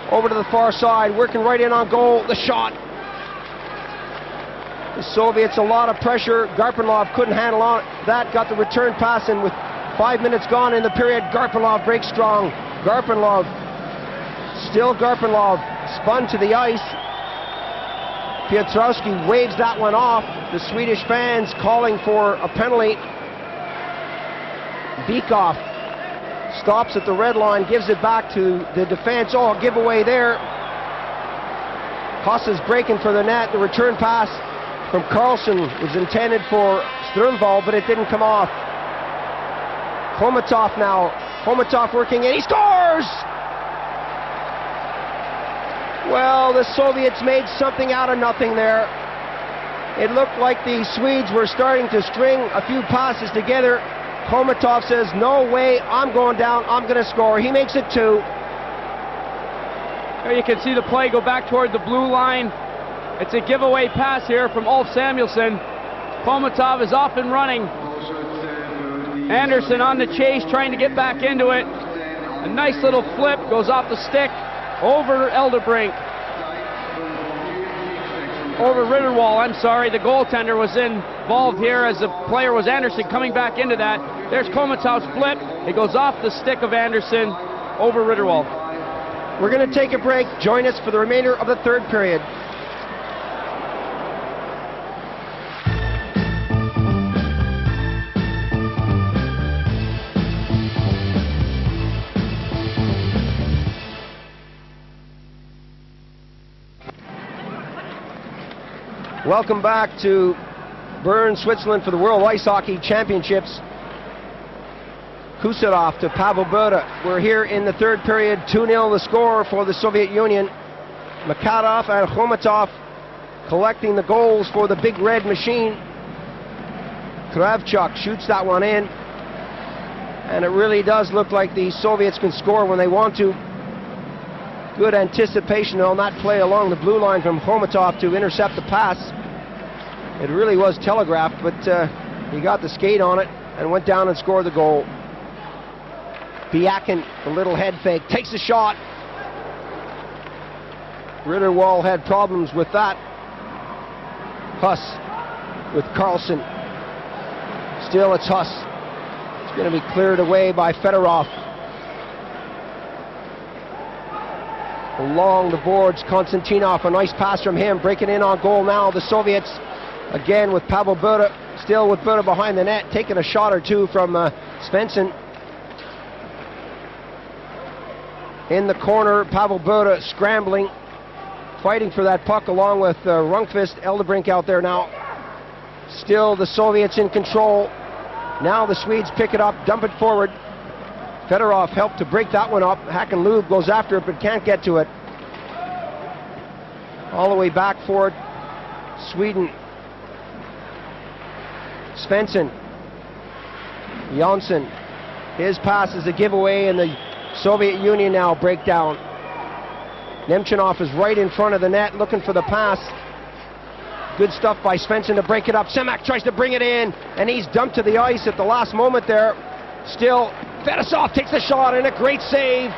over to the far side, working right in on goal. The shot. The Soviets a lot of pressure. Garpenlov couldn't handle on that. Got the return pass, and with 5 minutes gone in the period, Garpenlov breaks strong. Garpenlov, still Garpenlov, spun to the ice. Piotrowski waves that one off. The Swedish fans calling for a penalty. Bykov stops at the red line, gives it back to the defense. Oh, a giveaway there. Haas is breaking for the net. The return pass from Carlson was intended for Strömvall, but it didn't come off. Khomutov now. Khomutov working in. He scores! Well, the Soviets made something out of nothing there. It looked like the Swedes were starting to string a few passes together. Khomutov says, no way, I'm going down, I'm going to score. He makes it 2. There you can see the play go back toward the blue line. It's a giveaway pass here from Ulf Samuelsson. Khomutov is off and running. Anderson on the chase, trying to get back into it. A nice little flip, goes off the stick, over Eldebrink. Over Ritterwall, I'm sorry, the goaltender was involved here as the player was Anderson coming back into that. There's Khomutov's flip. It goes off the stick of Anderson over Ritterwall. We're going to take a break. Join us for the remainder of the third period. Welcome back to Bern, Switzerland for the World Ice Hockey Championships. Gusarov to Pavel Bure. We're here in the third period, 2-0 the score for the Soviet Union. Makarov and Khomutov collecting the goals for the big red machine. Kravchuk shoots that one in. And it really does look like the Soviets can score when they want to. Good anticipation on that play along the blue line from Khomutov to intercept the pass. It really was telegraphed, but he got the skate on it and went down and scored the goal. Bjakin, the little head fake, takes a shot. Ritterwall had problems with that. Huss with Carlson. Still it's Huss. It's going to be cleared away by Feodorov. Along the boards, Konstantinov, a nice pass from him, breaking in on goal now. The Soviets, again with Pavel Bure, still with Bure behind the net, taking a shot or two from Svensson. In the corner, Pavel Bure scrambling, fighting for that puck along with Rundqvist, Eldebrink out there now. Still the Soviets in control. Now the Swedes pick it up, dump it forward. Feodorov helped to break that one up. Hakan-Lube goes after it but can't get to it. All the way back for it, Sweden. Svensson. Jonsson. His pass is a giveaway and the Soviet Union now break down. Nemchinov is right in front of the net looking for the pass. Good stuff by Svensson to break it up. Semak tries to bring it in and he's dumped to the ice at the last moment there. Still, Fetisov takes the shot and a great save.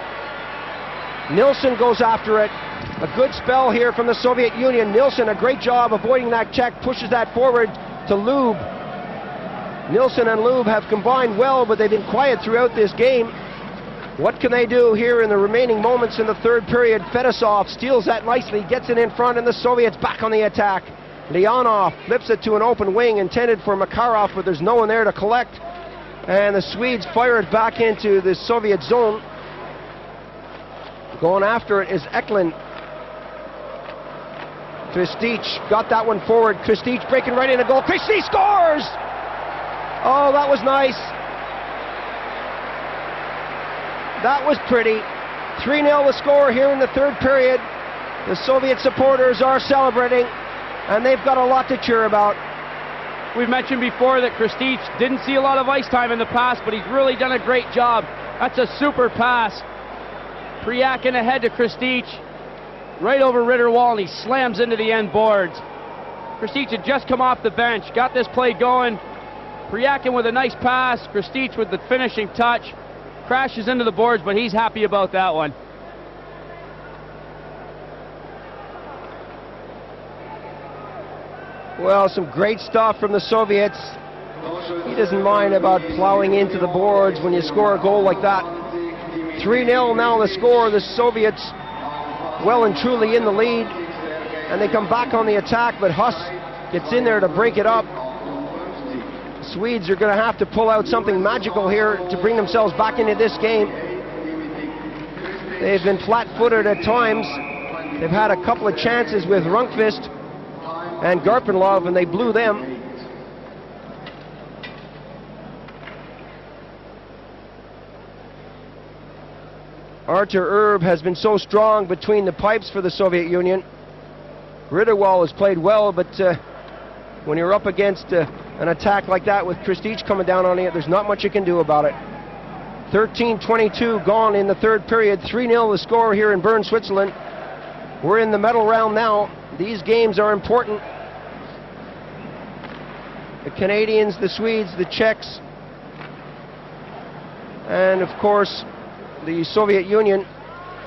Nilsson goes after it. A good spell here from the Soviet Union. Nilsson, a great job avoiding that check, pushes that forward to Lube. Nilsson and Lube have combined well, but they've been quiet throughout this game. What can they do here in the remaining moments in the third period? Fetisov steals that nicely, gets it in front, and the Soviets back on the attack. Leonov flips it to an open wing intended for Makarov, but there's no one there to collect. And the Swedes fire it back into the Soviet zone. Going after it is Eklund. Hristich got that one forward. Hristich breaking right in a goal. Hristich scores! Oh, that was nice. That was pretty. 3-0 the score here in the third period. The Soviet supporters are celebrating, and they've got a lot to cheer about. We've mentioned before that Hristich didn't see a lot of ice time in the past, but he's really done a great job. That's a super pass. Prjahin ahead to Hristich, right over Ritterwall, and he slams into the end boards. Hristich had just come off the bench, got this play going. Prjahin with a nice pass, Hristich with the finishing touch. Crashes into the boards, but he's happy about that one. Well, some great stuff from the Soviets. He doesn't mind about plowing into the boards when you score a goal like that. 3-0 now the score. The Soviets well and truly in the lead. And they come back on the attack, but Huss gets in there to break it up. The Swedes are going to have to pull out something magical here to bring themselves back into this game. They've been flat-footed at times. They've had a couple of chances with Rundqvist and Garpenlov, and they blew them. Artur Irbe has been so strong between the pipes for the Soviet Union. Ritterwall has played well, but when you're up against an attack like that with Hristich coming down on it, there's not much you can do about it. 13:22 gone in the third period. 3-0 the score here in Bern, Switzerland. We're in the medal round now. These games are important. The Canadians, the Swedes, the Czechs, and of course the Soviet Union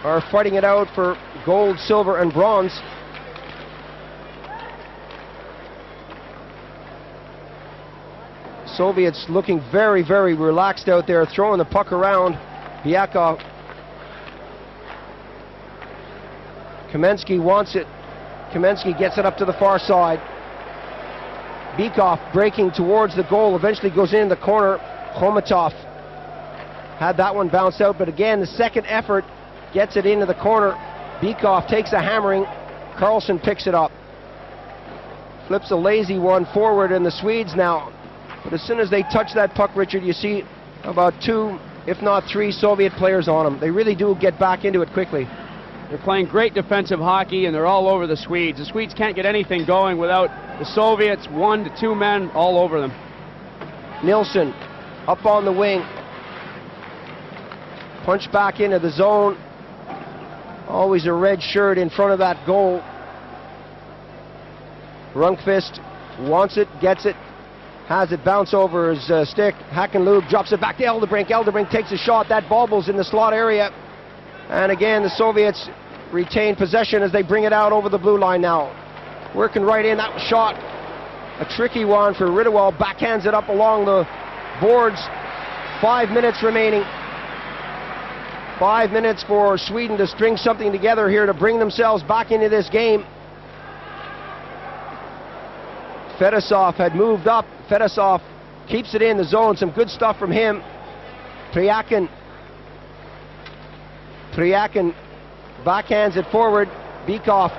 are fighting it out for gold, silver, and bronze. Soviets looking very, very relaxed out there, throwing the puck around. Bykov. Kamensky wants it. Kamensky gets it up to the far side. Bykov breaking towards the goal, eventually goes in the corner. Khomutov had that one bounce out, but again, the second effort gets it into the corner. Bykov takes a hammering. Carlson picks it up. Flips a lazy one forward, and the Swedes now. But as soon as they touch that puck, Richard, you see about 2, if not 3 Soviet players on them. They really do get back into it quickly. They're playing great defensive hockey, and they're all over the Swedes. The Swedes can't get anything going without the Soviets, 1 to 2 men all over them. Nilsson up on the wing. Punch back into the zone. Always a red shirt in front of that goal. Rundqvist wants it, gets it, has it bounce over his stick. Hackenlube drops it back to Eldebrink. Eldebrink takes a shot. That bobbles in the slot area. And again, the Soviets retain possession as they bring it out over the blue line now. Working right in. That shot, a tricky one for Ridderwald. Backhands it up along the boards. 5 minutes remaining. 5 minutes for Sweden to string something together here to bring themselves back into this game. Fetisov had moved up. Fetisov keeps it in the zone. Some good stuff from him. Prjahin backhands it forward. Bykov.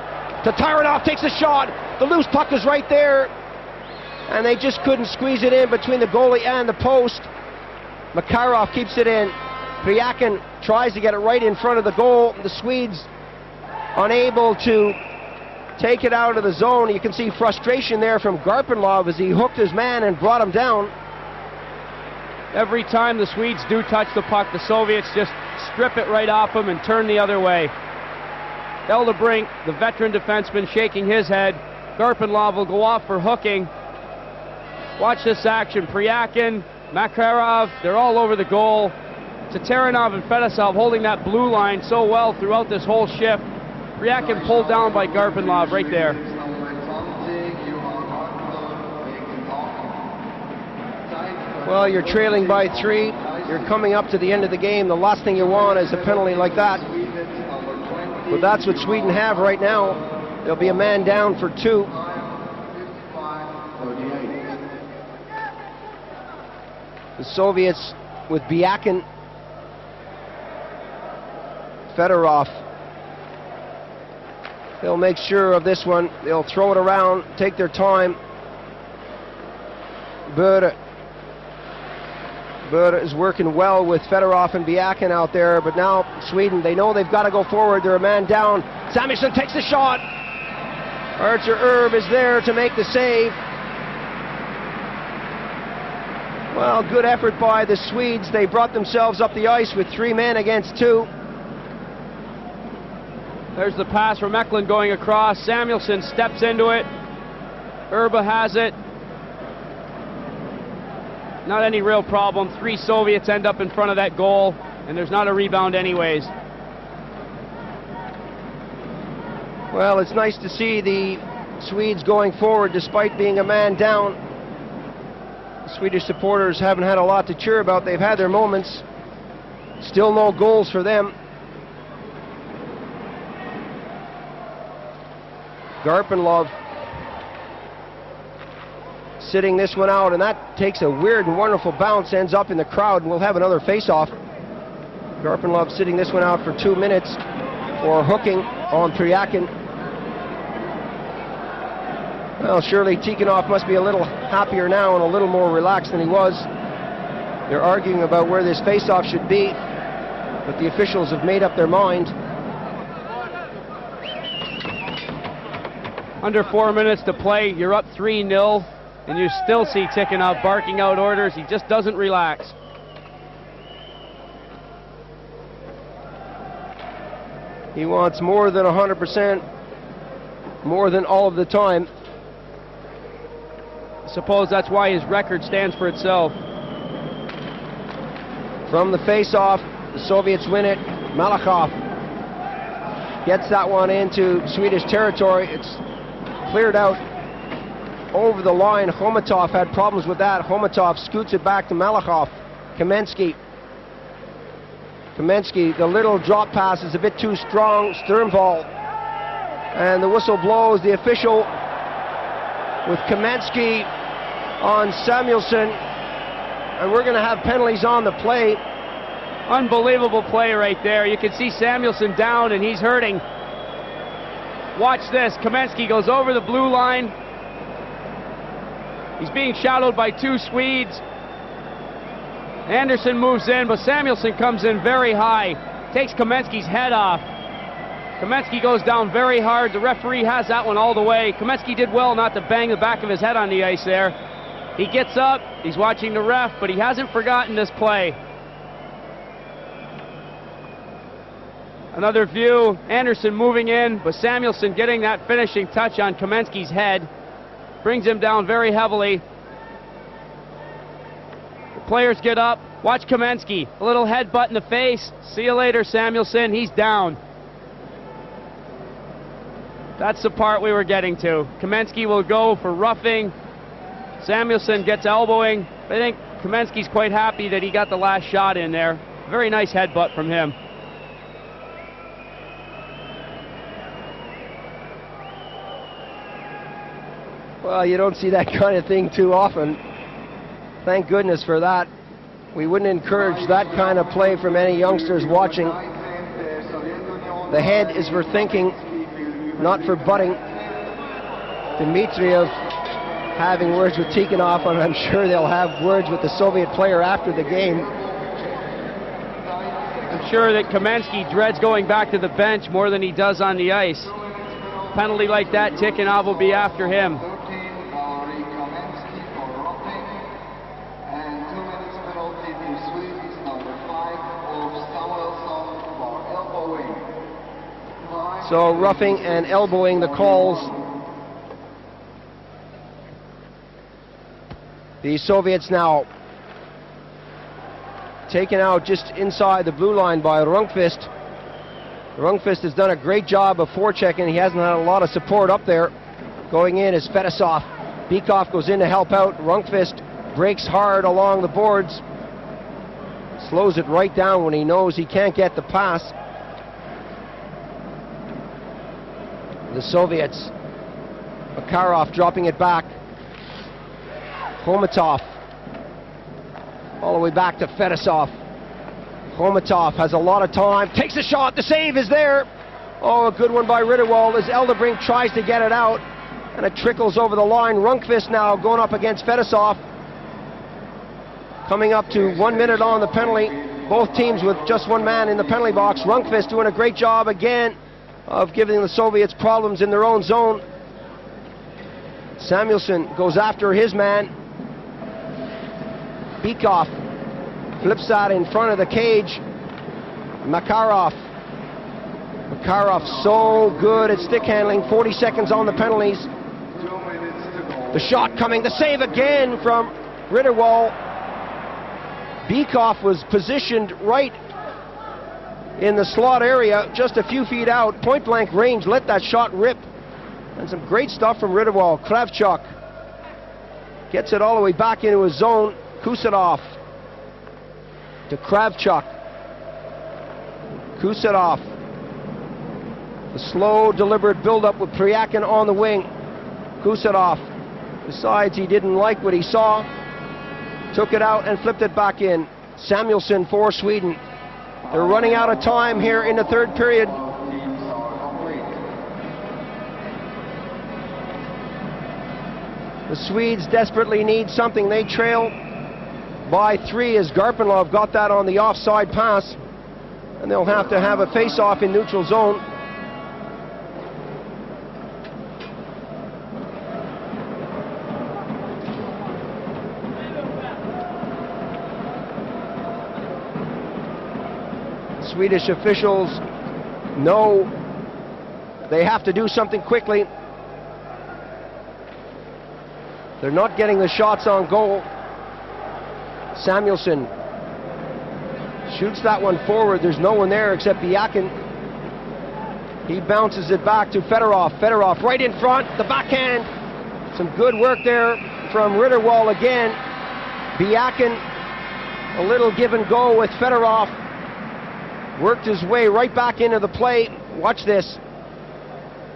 Tatarinov takes a shot. The loose puck is right there. And they just couldn't squeeze it in between the goalie and the post. Makarov keeps it in. Prjahin tries to get it right in front of the goal. The Swedes unable to take it out of the zone. You can see frustration there from Garpenlov as he hooked his man and brought him down. Every time the Swedes do touch the puck, the Soviets just strip it right off them and turn the other way. Eldebrink, the veteran defenseman, shaking his head. Garpenlov will go off for hooking. Watch this action. Prjahin, Makarov, they're all over the goal. Tatarinov and Fetisov holding that blue line so well throughout this whole shift. Bjakin pulled down by Garpenlov right there. Well, you're trailing by 3. You're coming up to the end of the game. The last thing you want is a penalty like that. But that's what Sweden have right now. There'll be a man down for 2. The Soviets with Byakin, Feodorov. They'll make sure of this one. They'll throw it around, take their time. Bure is working well with Feodorov and Byakin out there, but now Sweden, they know they've got to go forward. They're a man down. Samuelsson takes the shot. Archer Irbe is there to make the save. Well, good effort by the Swedes. They brought themselves up the ice with 3 men against 2. There's the pass from Eklund going across. Samuelsson steps into it. Irbe has it. Not any real problem. 3 Soviets end up in front of that goal, and there's not a rebound anyways. Well, it's nice to see the Swedes going forward despite being a man down. The Swedish supporters haven't had a lot to cheer about. They've had their moments. Still no goals for them. Garpenlov sitting this one out, and that takes a weird and wonderful bounce, ends up in the crowd, and we'll have another face-off. Garpenlov sitting this one out for 2 minutes for hooking on Prjahin. Well, surely Tikhonov must be a little happier now and a little more relaxed than he was. They're arguing about where this face-off should be, but the officials have made up their mind. Under 4 minutes to play, you're up 3-0, and you still see Tikhonov barking out orders. He just doesn't relax. He wants more than 100%, more than all of the time. I suppose that's why his record stands for itself. From the face-off, the Soviets win it. Malakhov gets that one into Swedish territory. It's cleared out over the line. Khomutov had problems with that. Khomutov scoots it back to Malakhov. Kamensky, the little drop pass is a bit too strong. Sternvall, and the whistle blows. The official with Kamensky on Samuelsson, and we're going to have penalties on the play. Unbelievable play right there. You can see Samuelsson down, and he's hurting. Watch this. Kamensky goes over the blue line. He's being shadowed by 2 Swedes. Anderson moves in, but Samuelson comes in very high. Takes Kamensky's head off. Kamensky goes down very hard. The referee has that one all the way. Kamensky did well not to bang the back of his head on the ice there. He gets up, he's watching the ref, but he hasn't forgotten this play. Another view, Anderson moving in, but Samuelson getting that finishing touch on Kamensky's head. Brings him down very heavily. The players get up, watch Kamensky. A little headbutt in the face. See you later, Samuelson, he's down. That's the part we were getting to. Kamensky will go for roughing. Samuelson gets elbowing. I think Kamensky's quite happy that he got the last shot in there. Very nice headbutt from him. Well, you don't see that kind of thing too often. Thank goodness for that. We wouldn't encourage that kind of play from any youngsters watching. The head is for thinking, not for butting. Dmitriev having words with Tikhonov, and I'm sure they'll have words with the Soviet player after the game. I'm sure that Kamensky dreads going back to the bench more than he does on the ice. Penalty like that, Tikhonov will be after him. So roughing and elbowing the calls. The Soviets now taken out just inside the blue line by Rundqvist. Rundqvist has done a great job of forechecking. He hasn't had a lot of support up there. Going in is Fetisov. Bykov goes in to help out. Rundqvist breaks hard along the boards. Slows it right down when he knows he can't get the pass. The Soviets. Makarov dropping it back. Khomutov. All the way back to Fetisov. Khomutov has a lot of time. Takes a shot. The save is there. Oh, a good one by Ritterwald as Eldebrink tries to get it out. And it trickles over the line. Rundqvist now going up against Fetisov. Coming up to 1 minute on the penalty. Both teams with just one man in the penalty box. Rundqvist doing a great job again of giving the Soviets problems in their own zone. Samuelson goes after his man. Bykov flips that in front of the cage. Makarov. Makarov so good at stick handling. 40 seconds on the penalties. 2 minutes to go. The shot coming. The save again from Ritterwald. Bykov was positioned right in the slot area, just a few feet out. Point blank range, let that shot rip. And some great stuff from Ritterwald. Kravchuk gets it all the way back into his zone. Gusarov to Kravchuk. Gusarov. The slow, deliberate build-up with Prjahin on the wing. Gusarov decides he didn't like what he saw. Took it out and flipped it back in. Samuelson for Sweden. They're running out of time here in the third period. The Swedes desperately need something. They trail by 3 as Garpenlov got that on the offside pass. And they'll have to have a face-off in neutral zone. Swedish officials know they have to do something quickly. They're not getting the shots on goal. Samuelson shoots that one forward. There's no one there except Bjakin. He bounces it back to Fedorov. Fedorov right in front, the backhand. Some good work there from Ritterwald again. Bjakin, a little give and go with Fedorov. Worked his way right back into the play. Watch this.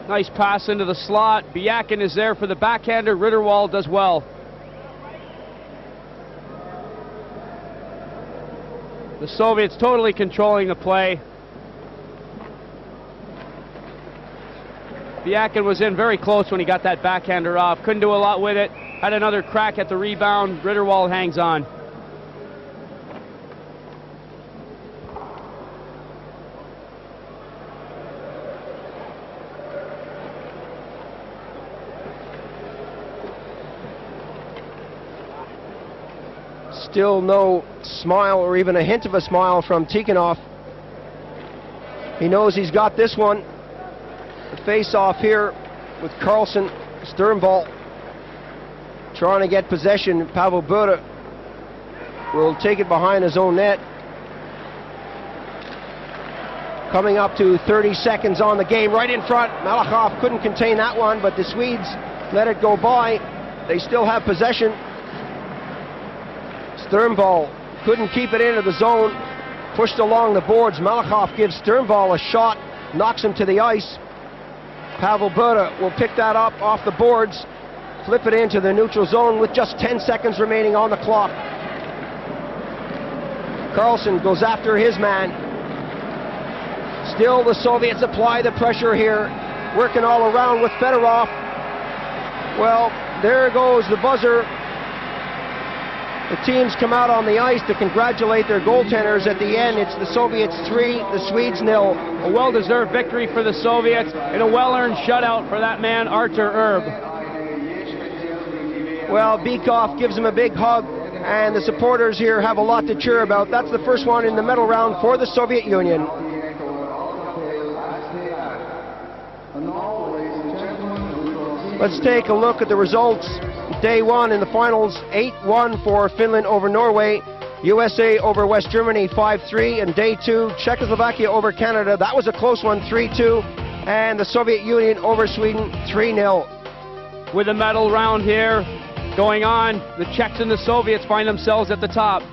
Nice pass into the slot. Byakin is there for the backhander. Ritterwald does well. The Soviets totally controlling the play. Byakin was in very close when he got that backhander off. Couldn't do a lot with it. Had another crack at the rebound. Ritterwald hangs on. Still no smile or even a hint of a smile from Tikhonov. He knows he's got this one. The face-off here with Carlson, Sternball trying to get possession. Pavel Bure will take it behind his own net. Coming up to 30 seconds on the game, right in front. Malakhov couldn't contain that one, but the Swedes let it go by. They still have possession. Sternball couldn't keep it into the zone, pushed along the boards. Malakhov gives Sternball a shot, knocks him to the ice. Pavel Bure will pick that up off the boards, flip it into the neutral zone with just 10 seconds remaining on the clock. Carlson goes after his man. Still the Soviets apply the pressure here, working all around with Feodorov. Well, there goes the buzzer. The teams come out on the ice to congratulate their goaltenders at the end. It's the Soviets 3, the Swedes 0. A well-deserved victory for the Soviets and a well-earned shutout for that man, Artur Irbe. Well, Bykov gives him a big hug, and the supporters here have a lot to cheer about. That's the first one in the medal round for the Soviet Union. Let's take a look at the results. Day one in the finals, 8-1 for Finland over Norway. USA over West Germany, 5-3. And day two, Czechoslovakia over Canada. That was a close one, 3-2. And the Soviet Union over Sweden, 3-0. With the medal round here going on, the Czechs and the Soviets find themselves at the top.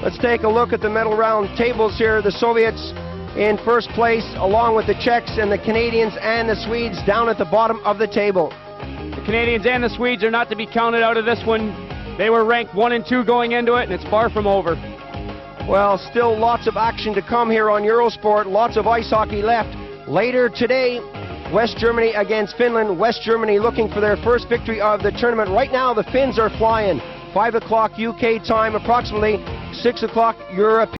Let's take a look at the medal round tables here. The Soviets in first place, along with the Czechs and the Canadians and the Swedes down at the bottom of the table. The Canadians and the Swedes are not to be counted out of this one. They were ranked 1 and 2 going into it, and it's far from over. Well, still lots of action to come here on Eurosport. Lots of ice hockey left. Later today, West Germany against Finland. West Germany looking for their first victory of the tournament. Right now, the Finns are flying. 5 o'clock UK time, approximately 6 o'clock Europe.